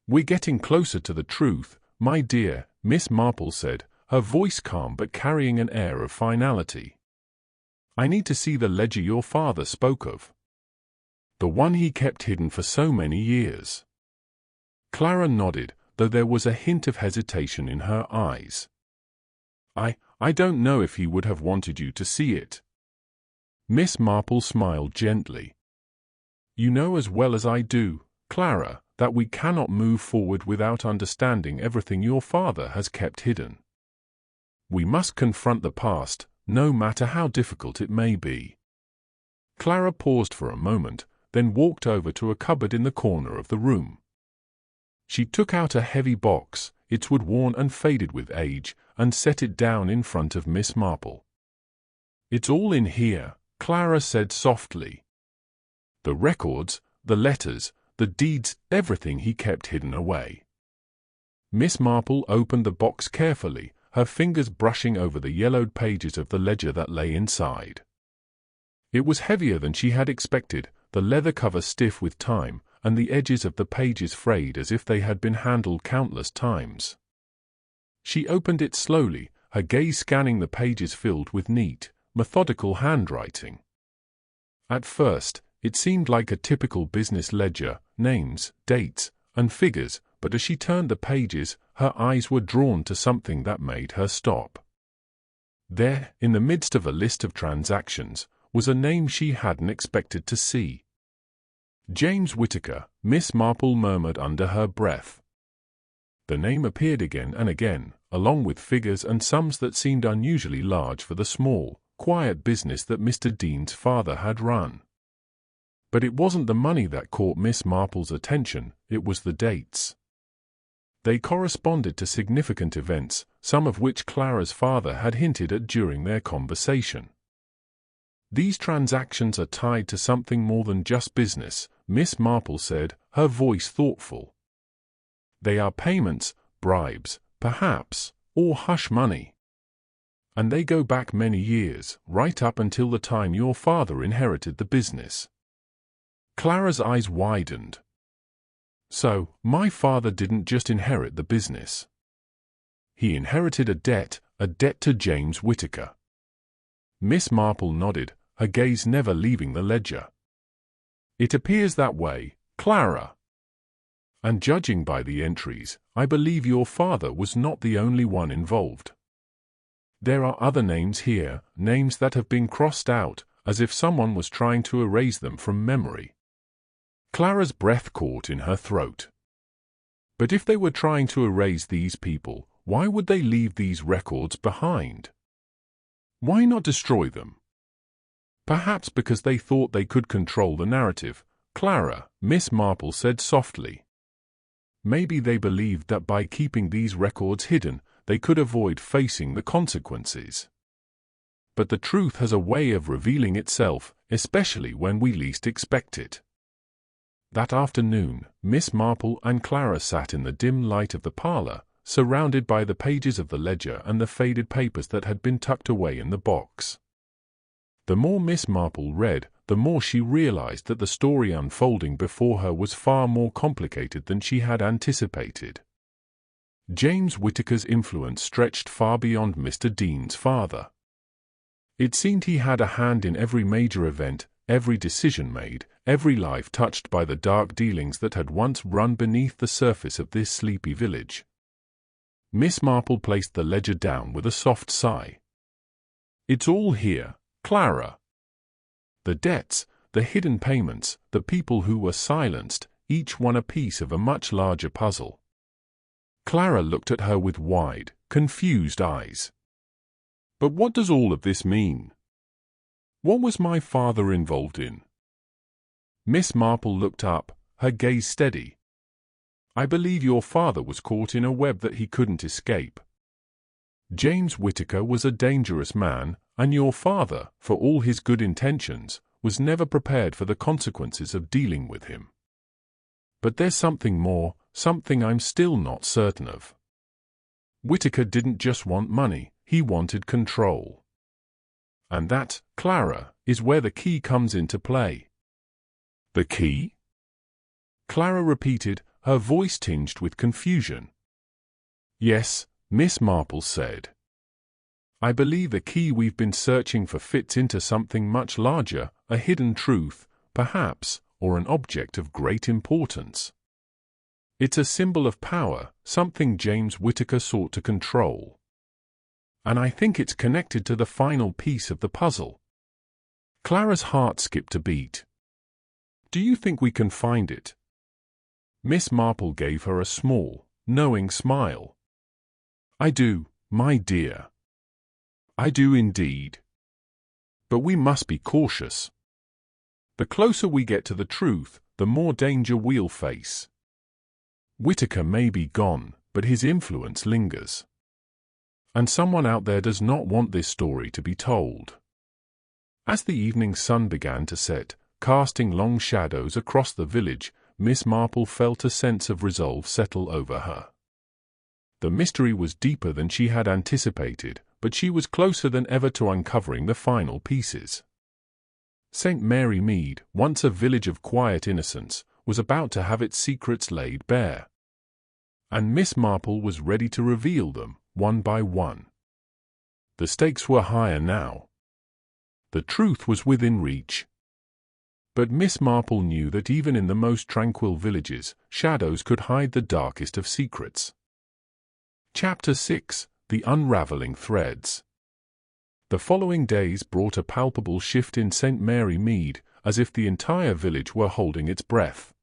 [SPEAKER 2] "We're getting closer to the truth, my dear," Miss Marple said, her voice calm but carrying an air of finality. "I need to see the ledger your father spoke of. The one he kept hidden for so many years." Clara nodded, though there was a hint of hesitation in her eyes. I don't know if he would have wanted you to see it." Miss Marple smiled gently. "You know as well as I do, Clara, that we cannot move forward without understanding everything your father has kept hidden. We must confront the past, no matter how difficult it may be." Clara paused for a moment, then walked over to a cupboard in the corner of the room. She took out a heavy box, its wood worn and faded with age, and set it down in front of Miss Marple. "It's all in here," Clara said softly. "The records, the letters, the deeds, everything he kept hidden away." Miss Marple opened the box carefully, her fingers brushing over the yellowed pages of the ledger that lay inside. It was heavier than she had expected, the leather cover stiff with time, and the edges of the pages frayed as if they had been handled countless times. She opened it slowly, her gaze scanning the pages filled with neat, methodical handwriting. At first, it seemed like a typical business ledger, names, dates, and figures, but as she turned the pages, her eyes were drawn to something that made her stop. There, in the midst of a list of transactions, was a name she hadn't expected to see. "James Whittaker," Miss Marple murmured under her breath. The name appeared again and again, along with figures and sums that seemed unusually large for the small, quiet business that Mr. Dean's father had run. But it wasn't the money that caught Miss Marple's attention, it was the dates. They corresponded to significant events, some of which Clara's father had hinted at during their conversation. "These transactions are tied to something more than just business," Miss Marple said, her voice thoughtful. "They are payments, bribes, perhaps, or hush money. And they go back many years, right up until the time your father inherited the business." Clara's eyes widened. "So, my father didn't just inherit the business. He inherited a debt to James Whittaker." Miss Marple nodded, her gaze never leaving the ledger. "It appears that way, Clara. And judging by the entries, I believe your father was not the only one involved. There are other names here, names that have been crossed out, as if someone was trying to erase them from memory." Clara's breath caught in her throat. But if they were trying to erase these people, why would they leave these records behind? Why not destroy them? Perhaps because they thought they could control the narrative, Clara, Miss Marple said softly. Maybe they believed that by keeping these records hidden, they could avoid facing the consequences. But the truth has a way of revealing itself, especially when we least expect it. That afternoon, Miss Marple and Clara sat in the dim light of the parlor, surrounded by the pages of the ledger and the faded papers that had been tucked away in the box. The more Miss Marple read, the more she realized that the story unfolding before her was far more complicated than she had anticipated. James Whittaker's influence stretched far beyond Mr. Dean's father. It seemed he had a hand in every major event, every decision made, every life touched by the dark dealings that had once run beneath the surface of this sleepy village. Miss Marple placed the ledger down with a soft sigh. "It's all here, Clara. The debts, the hidden payments, the people who were silenced, each one a piece of a much larger puzzle." Clara looked at her with wide, confused eyes. "But what does all of this mean? What was my father involved in?" Miss Marple looked up, her gaze steady. "I believe your father was caught in a web that he couldn't escape. James Whittaker was a dangerous man, and your father, for all his good intentions, was never prepared for the consequences of dealing with him. But there's something more, something I'm still not certain of. Whittaker didn't just want money, he wanted control. And that, Clara, is where the key comes into play." "The key?" Clara repeated, her voice tinged with confusion. "Yes," Miss Marple said. "I believe the key we've been searching for fits into something much larger, a hidden truth, perhaps, or an object of great importance. It's a symbol of power, something James Whittaker sought to control. And I think it's connected to the final piece of the puzzle." Clara's heart skipped a beat. "Do you think we can find it?" Miss Marple gave her a small, knowing smile. "I do, my dear. I do indeed. But we must be cautious. The closer we get to the truth, the more danger we'll face. Whittaker may be gone, but his influence lingers. And someone out there does not want this story to be told." As the evening sun began to set, casting long shadows across the village, Miss Marple felt a sense of resolve settle over her. The mystery was deeper than she had anticipated, but she was closer than ever to uncovering the final pieces. St. Mary Mead, once a village of quiet innocence, was about to have its secrets laid bare. And Miss Marple was ready to reveal them, one by one. The stakes were higher now. The truth was within reach. But Miss Marple knew that even in the most tranquil villages, shadows could hide the darkest of secrets. Chapter 6: The Unraveling Threads. The following days brought a palpable shift in St. Mary Mead, as if the entire village were holding its breath.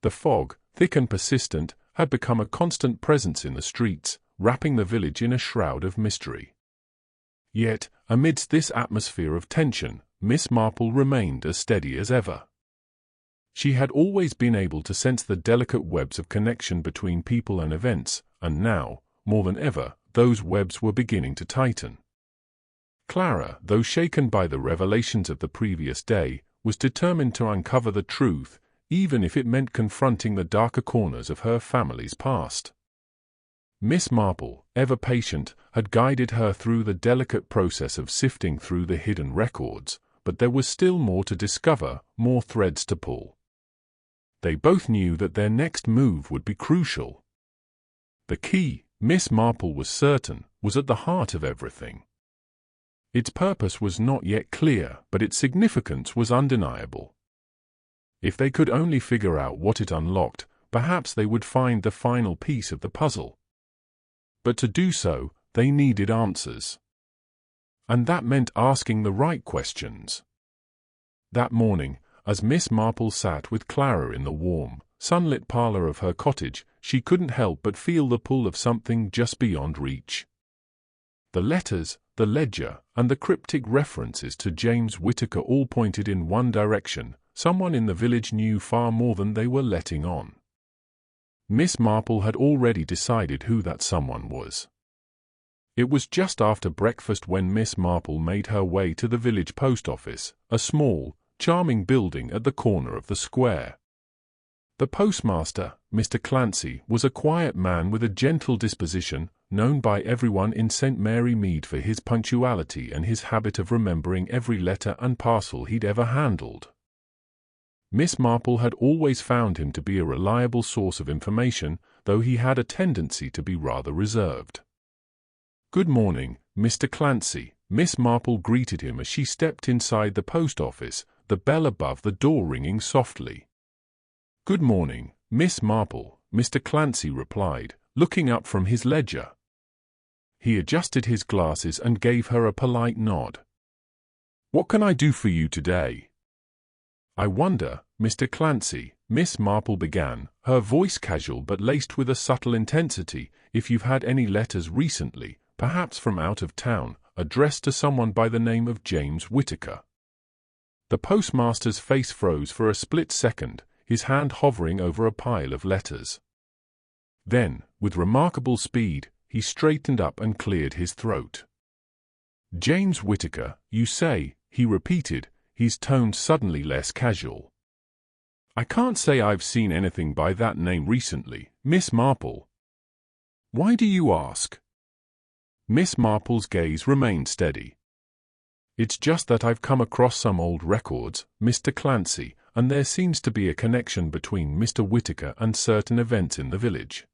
[SPEAKER 2] The fog, thick and persistent, had become a constant presence in the streets, wrapping the village in a shroud of mystery. Yet, amidst this atmosphere of tension, Miss Marple remained as steady as ever. She had always been able to sense the delicate webs of connection between people and events, and now, more than ever, those webs were beginning to tighten. Clara, though shaken by the revelations of the previous day, was determined to uncover the truth, even if it meant confronting the darker corners of her family's past. Miss Marple, ever patient, had guided her through the delicate process of sifting through the hidden records, but there was still more to discover, more threads to pull. They both knew that their next move would be crucial. The key, Miss Marple was certain, was at the heart of everything. Its purpose was not yet clear, but its significance was undeniable. If they could only figure out what it unlocked, perhaps they would find the final piece of the puzzle. But to do so, they needed answers. And that meant asking the right questions. That morning, as Miss Marple sat with Clara in the warm, sunlit parlor of her cottage, she couldn't help but feel the pull of something just beyond reach. The letters, the ledger, and the cryptic references to James Whittaker all pointed in one direction. Someone in the village knew far more than they were letting on. Miss Marple had already decided who that someone was. It was just after breakfast when Miss Marple made her way to the village post office, a small, charming building at the corner of the square. The postmaster, Mr. Clancy, was a quiet man with a gentle disposition, known by everyone in St. Mary Mead for his punctuality and his habit of remembering every letter and parcel he'd ever handled. Miss Marple had always found him to be a reliable source of information, though he had a tendency to be rather reserved. "Good morning, Mr. Clancy," Miss Marple greeted him as she stepped inside the post office, the bell above the door ringing softly. "Good morning, Miss Marple," Mr. Clancy replied, looking up from his ledger. He adjusted his glasses and gave her a polite nod. "What can I do for you today?" "I wonder, Mr. Clancy," Miss Marple began, her voice casual but laced with a subtle intensity, "if you've had any letters recently, perhaps from out of town, addressed to someone by the name of James Whittaker." The postmaster's face froze for a split second, his hand hovering over a pile of letters. Then, with remarkable speed, he straightened up and cleared his throat. "James Whittaker, you say," he repeated, his tone suddenly less casual. "I can't say I've seen anything by that name recently, Miss Marple." "Why do you ask?" Miss Marple's gaze remained steady. "It's just that I've come across some old records, Mr. Clancy, and there seems to be a connection between Mr. Whittaker and certain events in the village.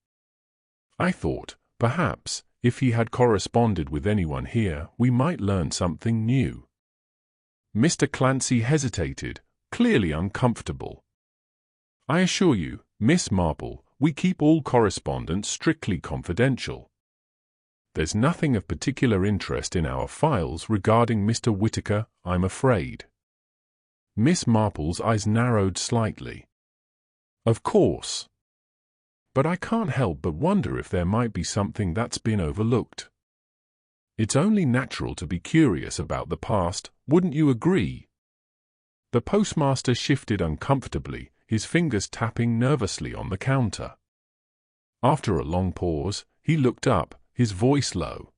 [SPEAKER 2] I thought, perhaps, if he had corresponded with anyone here, we might learn something new." Mr. Clancy hesitated, clearly uncomfortable. "I assure you, Miss Marple, we keep all correspondence strictly confidential. There's nothing of particular interest in our files regarding Mr. Whittaker, I'm afraid." Miss Marple's eyes narrowed slightly. "Of course. But I can't help but wonder if there might be something that's been overlooked. It's only natural to be curious about the past, wouldn't you agree?" The postmaster shifted uncomfortably, his fingers tapping nervously on the counter. After a long pause, he looked up, his voice low.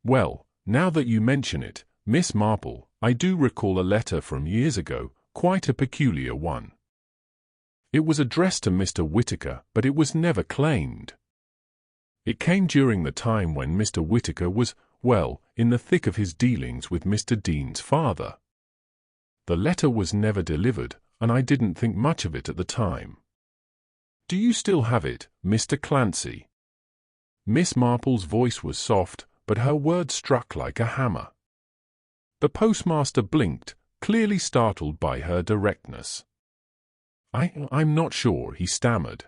[SPEAKER 2] "Well, now that you mention it, Miss Marple, I do recall a letter from years ago, quite a peculiar one. It was addressed to Mr. Whittaker, but it was never claimed. It came during the time when Mr. Whittaker was, well, in the thick of his dealings with Mr. Dean's father. The letter was never delivered, and I didn't think much of it at the time. Do you still have it, Mr. Clancy?" Miss Marple's voice was soft, but her words struck like a hammer. The postmaster blinked, clearly startled by her directness. I'm not sure," he stammered.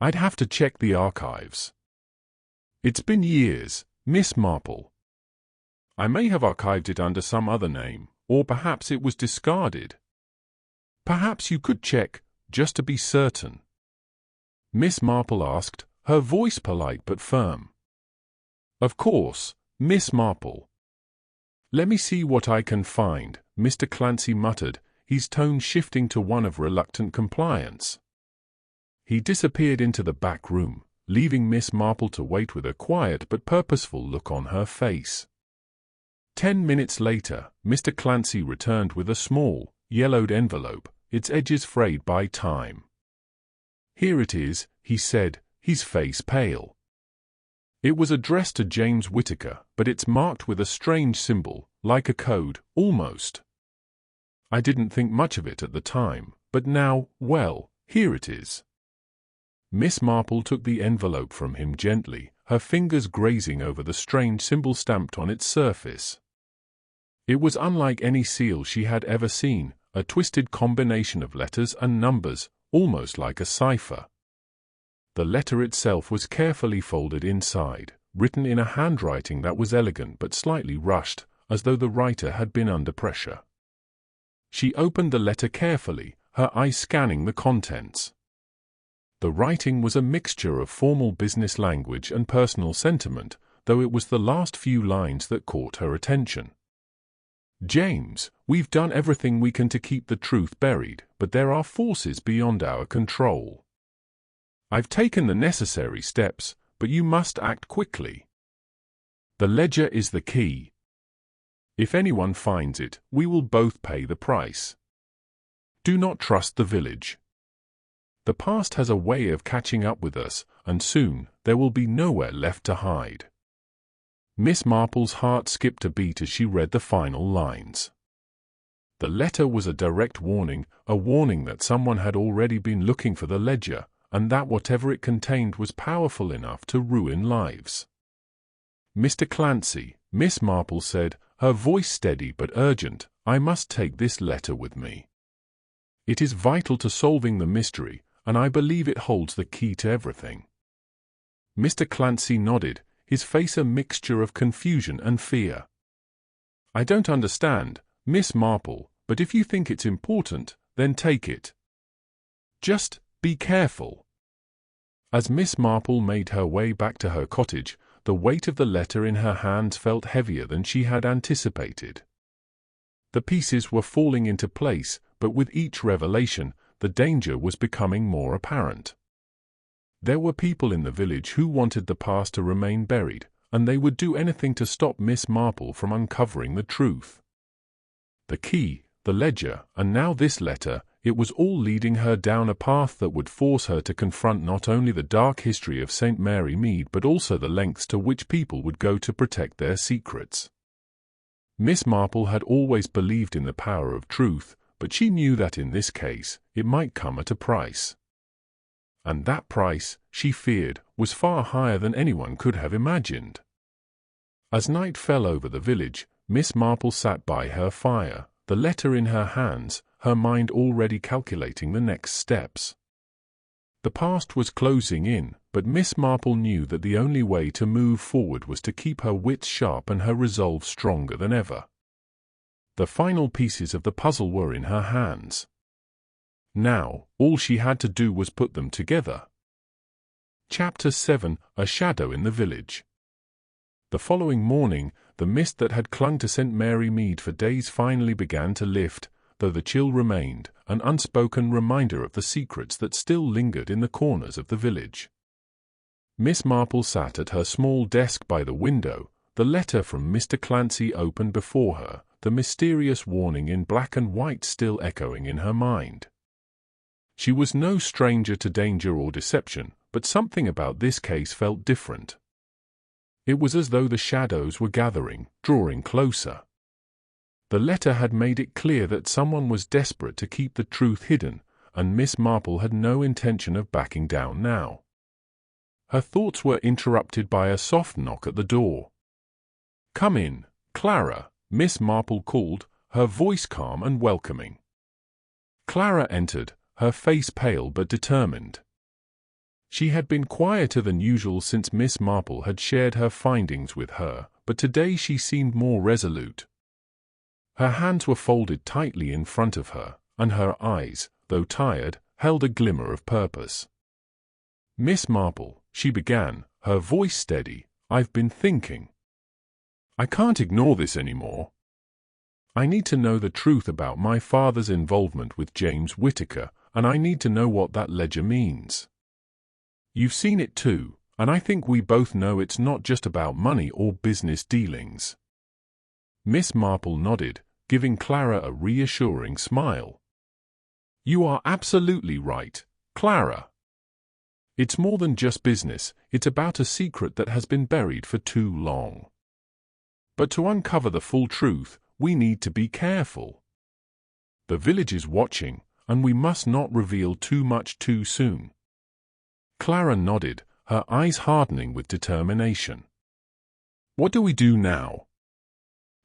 [SPEAKER 2] "I'd have to check the archives." "It's been years, Miss Marple. I may have archived it under some other name, or perhaps it was discarded. Perhaps you could check, just to be certain." Miss Marple asked, her voice polite but firm. "Of course, Miss Marple." "Let me see what I can find," Mr. Clancy muttered, his tone shifting to one of reluctant compliance. He disappeared into the back room, leaving Miss Marple to wait with a quiet but purposeful look on her face. 10 minutes later, Mr. Clancy returned with a small, yellowed envelope, its edges frayed by time. "Here it is," he said, his face pale. "It was addressed to James Whittaker, but it's marked with a strange symbol, like a code, almost. I didn't think much of it at the time, but now, well, here it is." Miss Marple took the envelope from him gently, her fingers grazing over the strange symbol stamped on its surface. It was unlike any seal she had ever seen, a twisted combination of letters and numbers, almost like a cipher. The letter itself was carefully folded inside, written in a handwriting that was elegant but slightly rushed, as though the writer had been under pressure. She opened the letter carefully, her eyes scanning the contents. The writing was a mixture of formal business language and personal sentiment, though it was the last few lines that caught her attention. "James, we've done everything we can to keep the truth buried, but there are forces beyond our control. I've taken the necessary steps, but you must act quickly. The ledger is the key. If anyone finds it, we will both pay the price. Do not trust the village. The past has a way of catching up with us, and soon there will be nowhere left to hide. Miss Marple's heart skipped a beat as she read the final lines. The letter was a direct warning, a warning that someone had already been looking for the ledger, and that whatever it contained was powerful enough to ruin lives. Mr. Clancy, Miss Marple said, her voice steady but urgent, I must take this letter with me. It is vital to solving the mystery, and I believe it holds the key to everything. Mr. Clancy nodded, his face a mixture of confusion and fear. I don't understand, Miss Marple, but if you think it's important, then take it. Just be careful. As Miss Marple made her way back to her cottage, the weight of the letter in her hands felt heavier than she had anticipated. The pieces were falling into place, but with each revelation, the danger was becoming more apparent. There were people in the village who wanted the past to remain buried, and they would do anything to stop Miss Marple from uncovering the truth. The key, the ledger, and now this letter, it was all leading her down a path that would force her to confront not only the dark history of St. Mary Mead but also the lengths to which people would go to protect their secrets. Miss Marple had always believed in the power of truth, but she knew that in this case, it might come at a price. And that price, she feared, was far higher than anyone could have imagined. As night fell over the village, Miss Marple sat by her fire, the letter in her hands, her mind already calculating the next steps. The past was closing in, but Miss Marple knew that the only way to move forward was to keep her wits sharp and her resolve stronger than ever. The final pieces of the puzzle were in her hands. Now, all she had to do was put them together. Chapter 7: A Shadow in the Village. The following morning, the mist that had clung to St. Mary Mead for days finally began to lift, though the chill remained, an unspoken reminder of the secrets that still lingered in the corners of the village. Miss Marple sat at her small desk by the window, the letter from Mr. Clancy open before her, the mysterious warning in black and white still echoing in her mind. She was no stranger to danger or deception, but something about this case felt different. It was as though the shadows were gathering, drawing closer. The letter had made it clear that someone was desperate to keep the truth hidden, and Miss Marple had no intention of backing down now. Her thoughts were interrupted by a soft knock at the door. "Come in, Clara," Miss Marple called, her voice calm and welcoming. Clara entered, her face pale but determined. She had been quieter than usual since Miss Marple had shared her findings with her, but today she seemed more resolute. Her hands were folded tightly in front of her, and her eyes, though tired, held a glimmer of purpose. "Miss Marple," she began, her voice steady, "I've been thinking. I can't ignore this anymore. I need to know the truth about my father's involvement with James Whittaker, and I need to know what that ledger means. You've seen it too, and I think we both know it's not just about money or business dealings." Miss Marple nodded, giving Clara a reassuring smile. "You are absolutely right, Clara. It's more than just business, it's about a secret that has been buried for too long. But to uncover the full truth, we need to be careful. The village is watching, and we must not reveal too much too soon." Clara nodded, her eyes hardening with determination. "What do we do now?"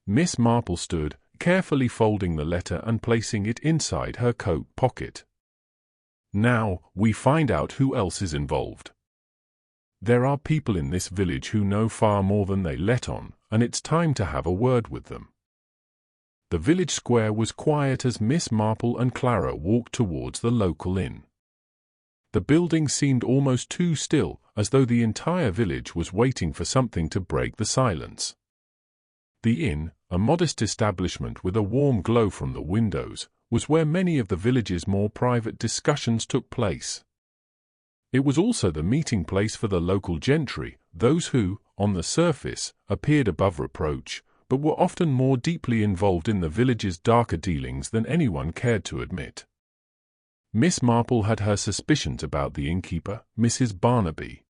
[SPEAKER 2] Miss Marple stood, carefully folding the letter and placing it inside her coat pocket. "Now, we find out who else is involved. There are people in this village who know far more than they let on, and it's time to have a word with them." The village square was quiet as Miss Marple and Clara walked towards the local inn. The building seemed almost too still, as though the entire village was waiting for something to break the silence. The inn, a modest establishment with a warm glow from the windows, was where many of the village's more private discussions took place. It was also the meeting place for the local gentry, those who, on the surface, appeared above reproach, but were often more deeply involved in the village's darker dealings than anyone cared to admit. Miss Marple had her suspicions about the innkeeper, Mrs. Barnaby.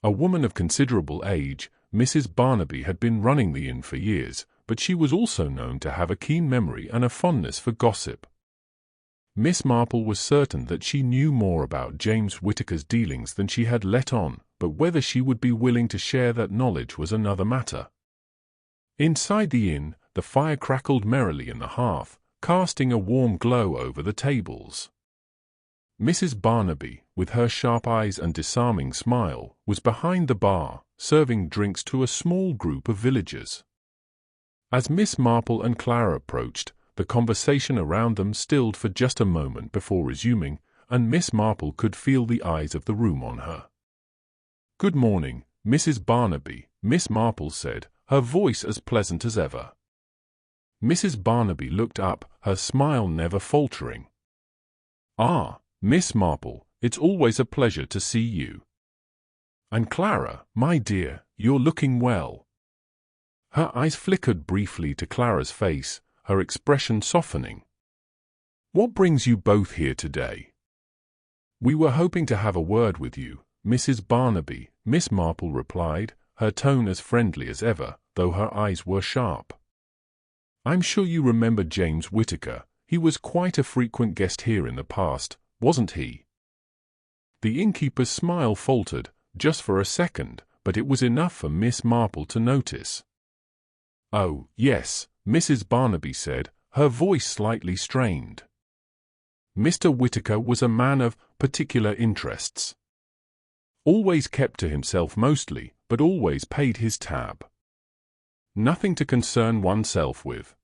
[SPEAKER 2] A woman of considerable age, Mrs. Barnaby had been running the inn for years, but she was also known to have a keen memory and a fondness for gossip. Miss Marple was certain that she knew more about James Whittaker's dealings than she had let on, but whether she would be willing to share that knowledge was another matter. Inside the inn, the fire crackled merrily in the hearth, casting a warm glow over the tables. Mrs. Barnaby, with her sharp eyes and disarming smile, was behind the bar, serving drinks to a small group of villagers. As Miss Marple and Clara approached, the conversation around them stilled for just a moment before resuming, and Miss Marple could feel the eyes of the room on her. "Good morning, Mrs. Barnaby," Miss Marple said, her voice as pleasant as ever. Mrs. Barnaby looked up, her smile never faltering. "Ah, Miss Marple, it's always a pleasure to see you. And Clara, my dear, you're looking well." Her eyes flickered briefly to Clara's face, her expression softening. "What brings you both here today?" "We were hoping to have a word with you, Mrs. Barnaby," Miss Marple replied, her tone as friendly as ever, though her eyes were sharp. "I'm sure you remember James Whittaker. He was quite a frequent guest here in the past, wasn't he?" The innkeeper's smile faltered, just for a second, but it was enough for Miss Marple to notice. "Oh, yes," Mrs. Barnaby said, her voice slightly strained. "Mr. Whittaker was a man of particular interests. Always kept to himself mostly, but always paid his tab. Nothing to concern oneself with."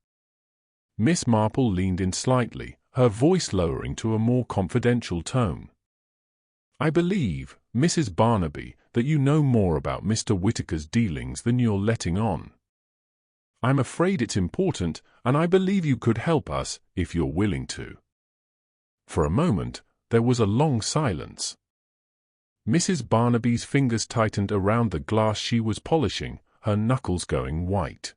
[SPEAKER 2] Miss Marple leaned in slightly, her voice lowering to a more confidential tone. "I believe, Mrs. Barnaby, that you know more about Mr. Whittaker's dealings than you're letting on. I'm afraid it's important, and I believe you could help us, if you're willing to." For a moment, there was a long silence. Mrs. Barnaby's fingers tightened around the glass she was polishing, her knuckles going white.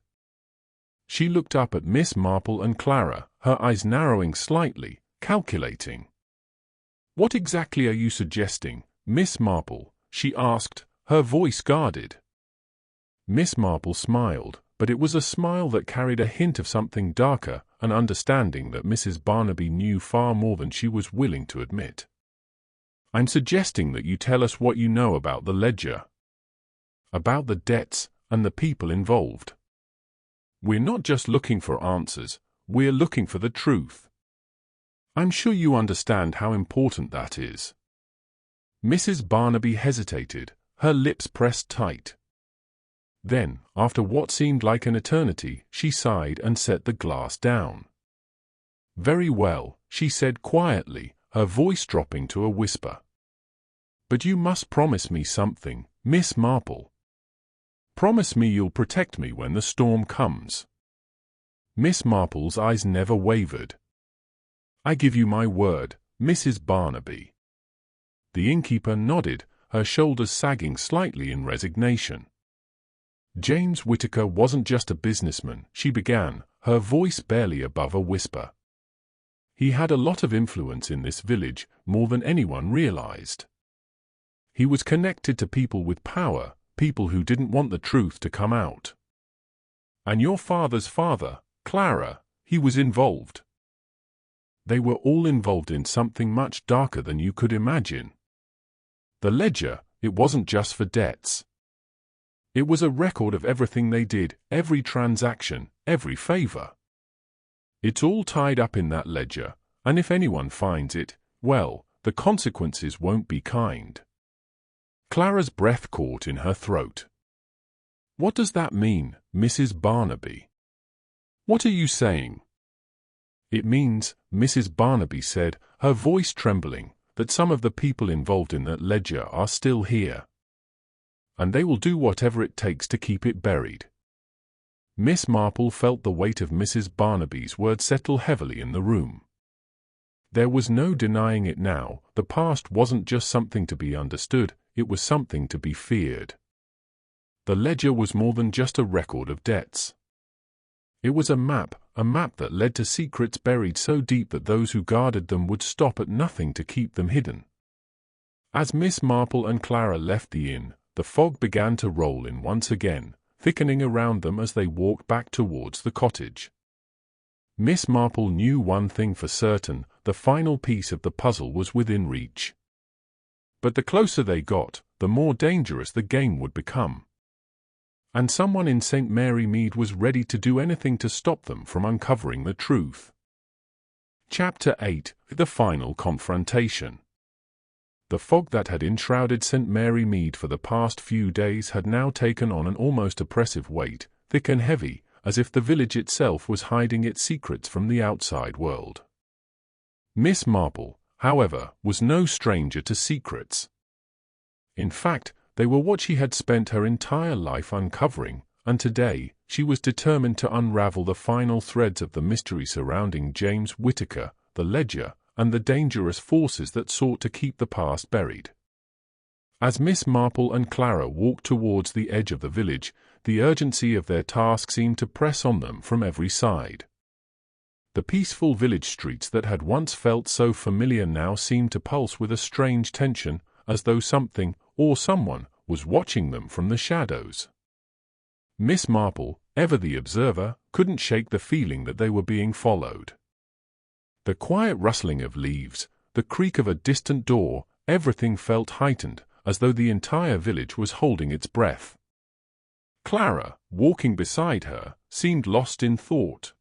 [SPEAKER 2] She looked up at Miss Marple and Clara, her eyes narrowing slightly, calculating. "What exactly are you suggesting, Miss Marple?" she asked, her voice guarded. Miss Marple smiled, but it was a smile that carried a hint of something darker, an understanding that Mrs. Barnaby knew far more than she was willing to admit. "I'm suggesting that you tell us what you know about the ledger. About the debts and the people involved. We're not just looking for answers, we're looking for the truth. I'm sure you understand how important that is." Mrs. Barnaby hesitated, her lips pressed tight. Then, after what seemed like an eternity, she sighed and set the glass down. "Very well," she said quietly, her voice dropping to a whisper. "But you must promise me something, Miss Marple. Promise me you'll protect me when the storm comes." Miss Marple's eyes never wavered. "I give you my word, Mrs. Barnaby." The innkeeper nodded, her shoulders sagging slightly in resignation. "James Whittaker wasn't just a businessman," she began, her voice barely above a whisper. "He had a lot of influence in this village, more than anyone realized. He was connected to people with power, people who didn't want the truth to come out. And your father's father, Clara, he was involved. They were all involved in something much darker than you could imagine. The ledger, it wasn't just for debts. It was a record of everything they did, every transaction, every favor. It's all tied up in that ledger, and if anyone finds it, well, the consequences won't be kind." Clara's breath caught in her throat. "What does that mean, Mrs. Barnaby? What are you saying?" "It means," Mrs. Barnaby said, her voice trembling, "that some of the people involved in that ledger are still here. And they will do whatever it takes to keep it buried." Miss Marple felt the weight of Mrs. Barnaby's words settle heavily in the room. There was no denying it now, the past wasn't just something to be understood, it was something to be feared. The ledger was more than just a record of debts. It was a map that led to secrets buried so deep that those who guarded them would stop at nothing to keep them hidden. As Miss Marple and Clara left the inn, the fog began to roll in once again, thickening around them as they walked back towards the cottage. Miss Marple knew one thing for certain: the final piece of the puzzle was within reach. But the closer they got, the more dangerous the game would become. And someone in St. Mary Mead was ready to do anything to stop them from uncovering the truth. Chapter 8: The Final Confrontation. The fog that had enshrouded St. Mary Mead for the past few days had now taken on an almost oppressive weight, thick and heavy, as if the village itself was hiding its secrets from the outside world. Miss Marple, however, was no stranger to secrets. In fact, they were what she had spent her entire life uncovering, and today she was determined to unravel the final threads of the mystery surrounding James Whittaker, the ledger, and the dangerous forces that sought to keep the past buried. As Miss Marple and Clara walked towards the edge of the village, the urgency of their task seemed to press on them from every side. The peaceful village streets that had once felt so familiar now seemed to pulse with a strange tension, as though something, or someone, was watching them from the shadows. Miss Marple, ever the observer, couldn't shake the feeling that they were being followed. The quiet rustling of leaves, the creak of a distant door, everything felt heightened, as though the entire village was holding its breath. Clara, walking beside her, seemed lost in thought.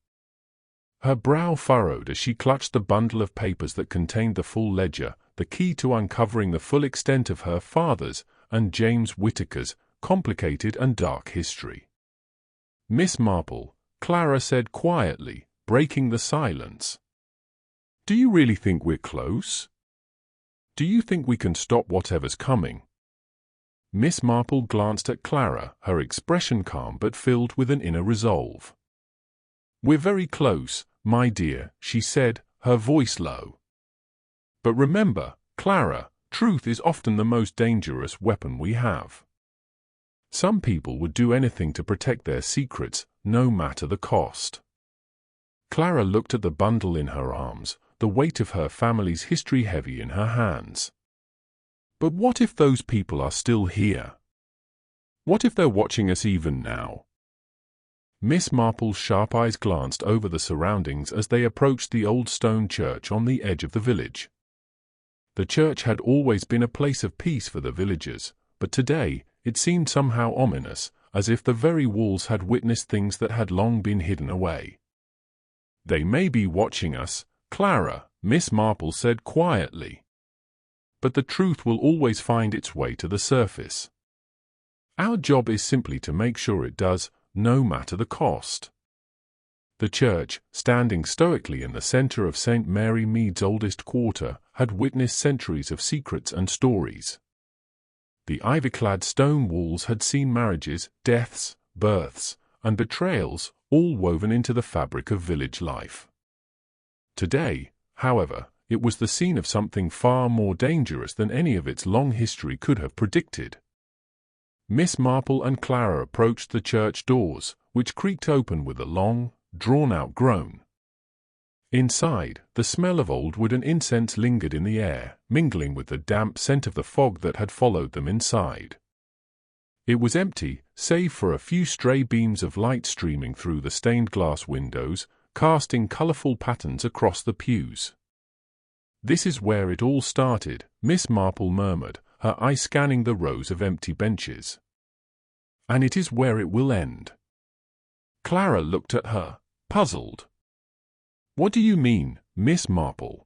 [SPEAKER 2] Her brow furrowed as she clutched the bundle of papers that contained the full ledger, the key to uncovering the full extent of her father's and James Whittaker's complicated and dark history. "Miss Marple," Clara said quietly, breaking the silence. "Do you really think we're close? Do you think we can stop whatever's coming?" Miss Marple glanced at Clara, her expression calm but filled with an inner resolve. "We're very close, my dear," she said, her voice low. "But remember, Clara, truth is often the most dangerous weapon we have. Some people would do anything to protect their secrets, no matter the cost." Clara looked at the bundle in her arms, the weight of her family's history heavy in her hands. "But what if those people are still here? What if they're watching us even now?" Miss Marple's sharp eyes glanced over the surroundings as they approached the old stone church on the edge of the village. The church had always been a place of peace for the villagers, but today it seemed somehow ominous, as if the very walls had witnessed things that had long been hidden away. "They may be watching us, Clara," Miss Marple said quietly. "But the truth will always find its way to the surface. Our job is simply to make sure it does, no matter the cost." The church, standing stoically in the center of St. Mary Mead's oldest quarter, had witnessed centuries of secrets and stories. The ivy-clad stone walls had seen marriages, deaths, births, and betrayals, all woven into the fabric of village life. Today, however, it was the scene of something far more dangerous than any of its long history could have predicted. Miss Marple and Clara approached the church doors, which creaked open with a long, drawn-out groan. Inside, the smell of old wood and incense lingered in the air, mingling with the damp scent of the fog that had followed them inside. It was empty, save for a few stray beams of light streaming through the stained glass windows, casting colorful patterns across the pews. "This is where it all started," Miss Marple murmured, her eyes scanning the rows of empty benches. "And it is where it will end." Clara looked at her, puzzled. "What do you mean, Miss Marple?"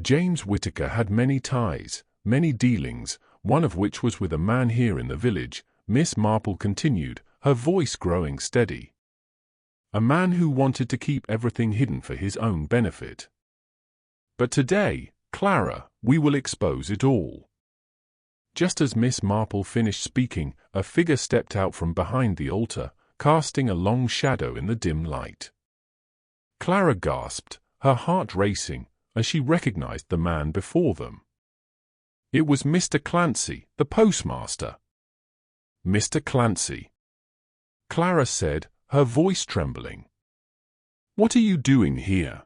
[SPEAKER 2] James Whittaker had many ties, many dealings, one of which was with a man here in the village, Miss Marple continued, her voice growing steady. "A man who wanted to keep everything hidden for his own benefit. But today, Clara, we will expose it all." Just as Miss Marple finished speaking, a figure stepped out from behind the altar, casting a long shadow in the dim light. Clara gasped, her heart racing, as she recognized the man before them. It was Mr. Clancy, the postmaster. Mr. Clancy," Clara said, her voice trembling. "What are you doing here?"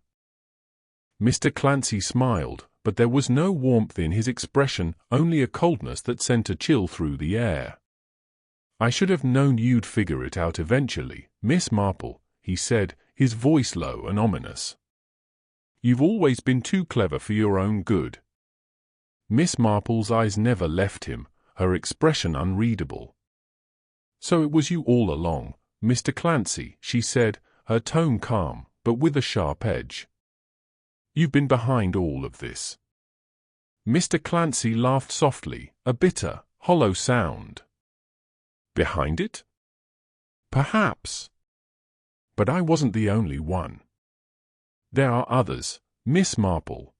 [SPEAKER 2] Mr. Clancy smiled, but there was no warmth in his expression, only a coldness that sent a chill through the air. "I should have known you'd figure it out eventually, Miss Marple," he said, his voice low and ominous. "You've always been too clever for your own good." Miss Marple's eyes never left him, her expression unreadable. "So it was you all along, Mr. Clancy," she said, her tone calm, but with a sharp edge. "You've been behind all of this." Mr. Clancy laughed softly, a bitter, hollow sound. "Behind it? Perhaps. But I wasn't the only one. There are others, Miss Marple.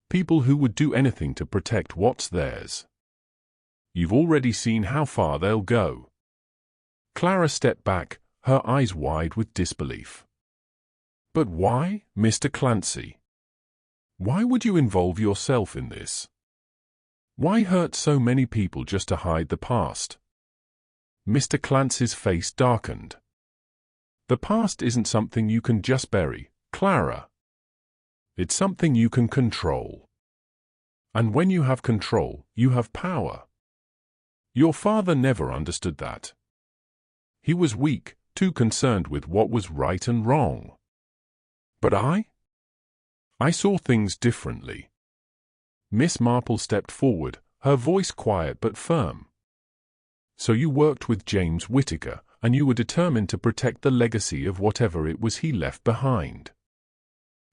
[SPEAKER 2] People who would do anything to protect what's theirs. You've already seen how far they'll go." Clara stepped back, her eyes wide with disbelief. "But why, Mr. Clancy? Why would you involve yourself in this? Why hurt so many people just to hide the past?" Mr. Clancy's face darkened. "The past isn't something you can just bury, Clara. It's something you can control. And when you have control, you have power. Your father never understood that. He was weak, too concerned with what was right and wrong. But I saw things differently." Miss Marple stepped forward, her voice quiet but firm. "So you worked with James Whittaker, and you were determined to protect the legacy of whatever it was he left behind.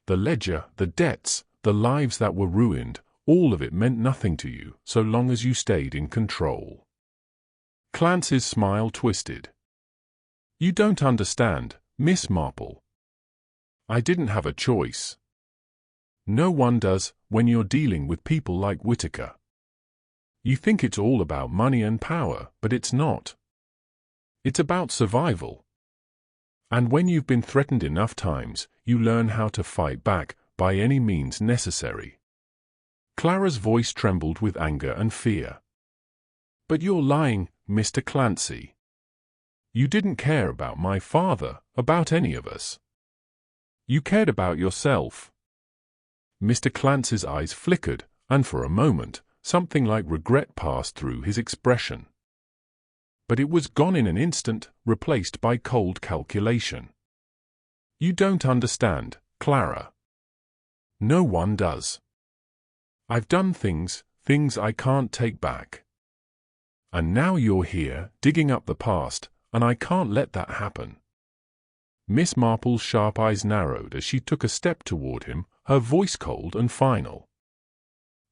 [SPEAKER 2] The ledger, the debts, the lives that were ruined, all of it meant nothing to you so long as you stayed in control." Clancy's smile twisted. "You don't understand, Miss Marple. I didn't have a choice. No one does when you're dealing with people like Whittaker. You think it's all about money and power, but it's not. It's about survival. And when you've been threatened enough times, you learn how to fight back by any means necessary." Clara's voice trembled with anger and fear. "But you're lying, Mr. Clancy. You didn't care about my father, about any of us. You cared about yourself." Mr. Clancy's eyes flickered, and for a moment, something like regret passed through his expression. But it was gone in an instant, replaced by cold calculation. "You don't understand, Clara. No one does. I've done things I can't take back. And now you're here, digging up the past, and I can't let that happen." Miss Marple's sharp eyes narrowed as she took a step toward him, her voice cold and final.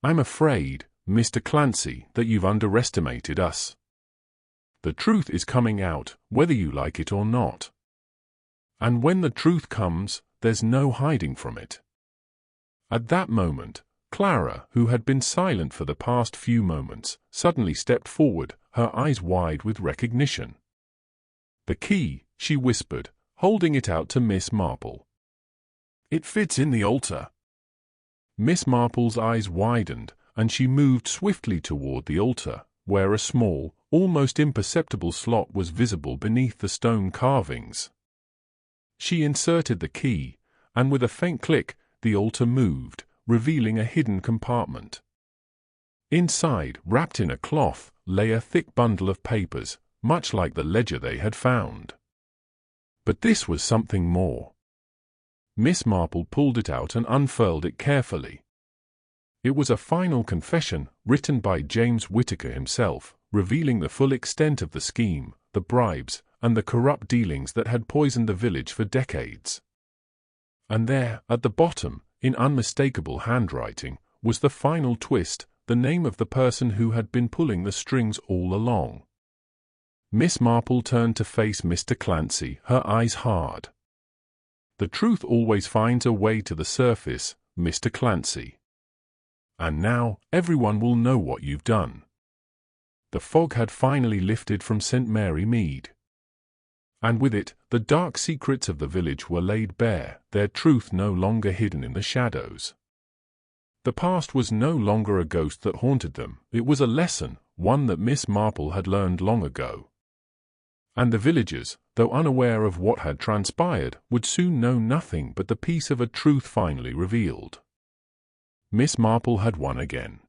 [SPEAKER 2] "I'm afraid, Mr. Clancy, that you've underestimated us. The truth is coming out, whether you like it or not. And when the truth comes, there's no hiding from it." At that moment, Clara, who had been silent for the past few moments, suddenly stepped forward, her eyes wide with recognition. "The key," she whispered, holding it out to Miss Marple. "It fits in the altar." Miss Marple's eyes widened, and she moved swiftly toward the altar, where a small, almost imperceptible slot was visible beneath the stone carvings. She inserted the key, and with a faint click, the altar moved, revealing a hidden compartment. Inside, wrapped in a cloth, lay a thick bundle of papers, much like the ledger they had found. But this was something more. Miss Marple pulled it out and unfurled it carefully. It was a final confession, written by James Whittaker himself, revealing the full extent of the scheme, the bribes, and the corrupt dealings that had poisoned the village for decades. And there, at the bottom, in unmistakable handwriting, was the final twist, the name of the person who had been pulling the strings all along. Miss Marple turned to face Mr. Clancy, her eyes hard. "The truth always finds a way to the surface, Mr. Clancy. And now, everyone will know what you've done." The fog had finally lifted from St. Mary Mead. And with it, the dark secrets of the village were laid bare, their truth no longer hidden in the shadows. The past was no longer a ghost that haunted them, it was a lesson, one that Miss Marple had learned long ago. And the villagers, though unaware of what had transpired, would soon know nothing but the piece of a truth finally revealed. Miss Marple had won again.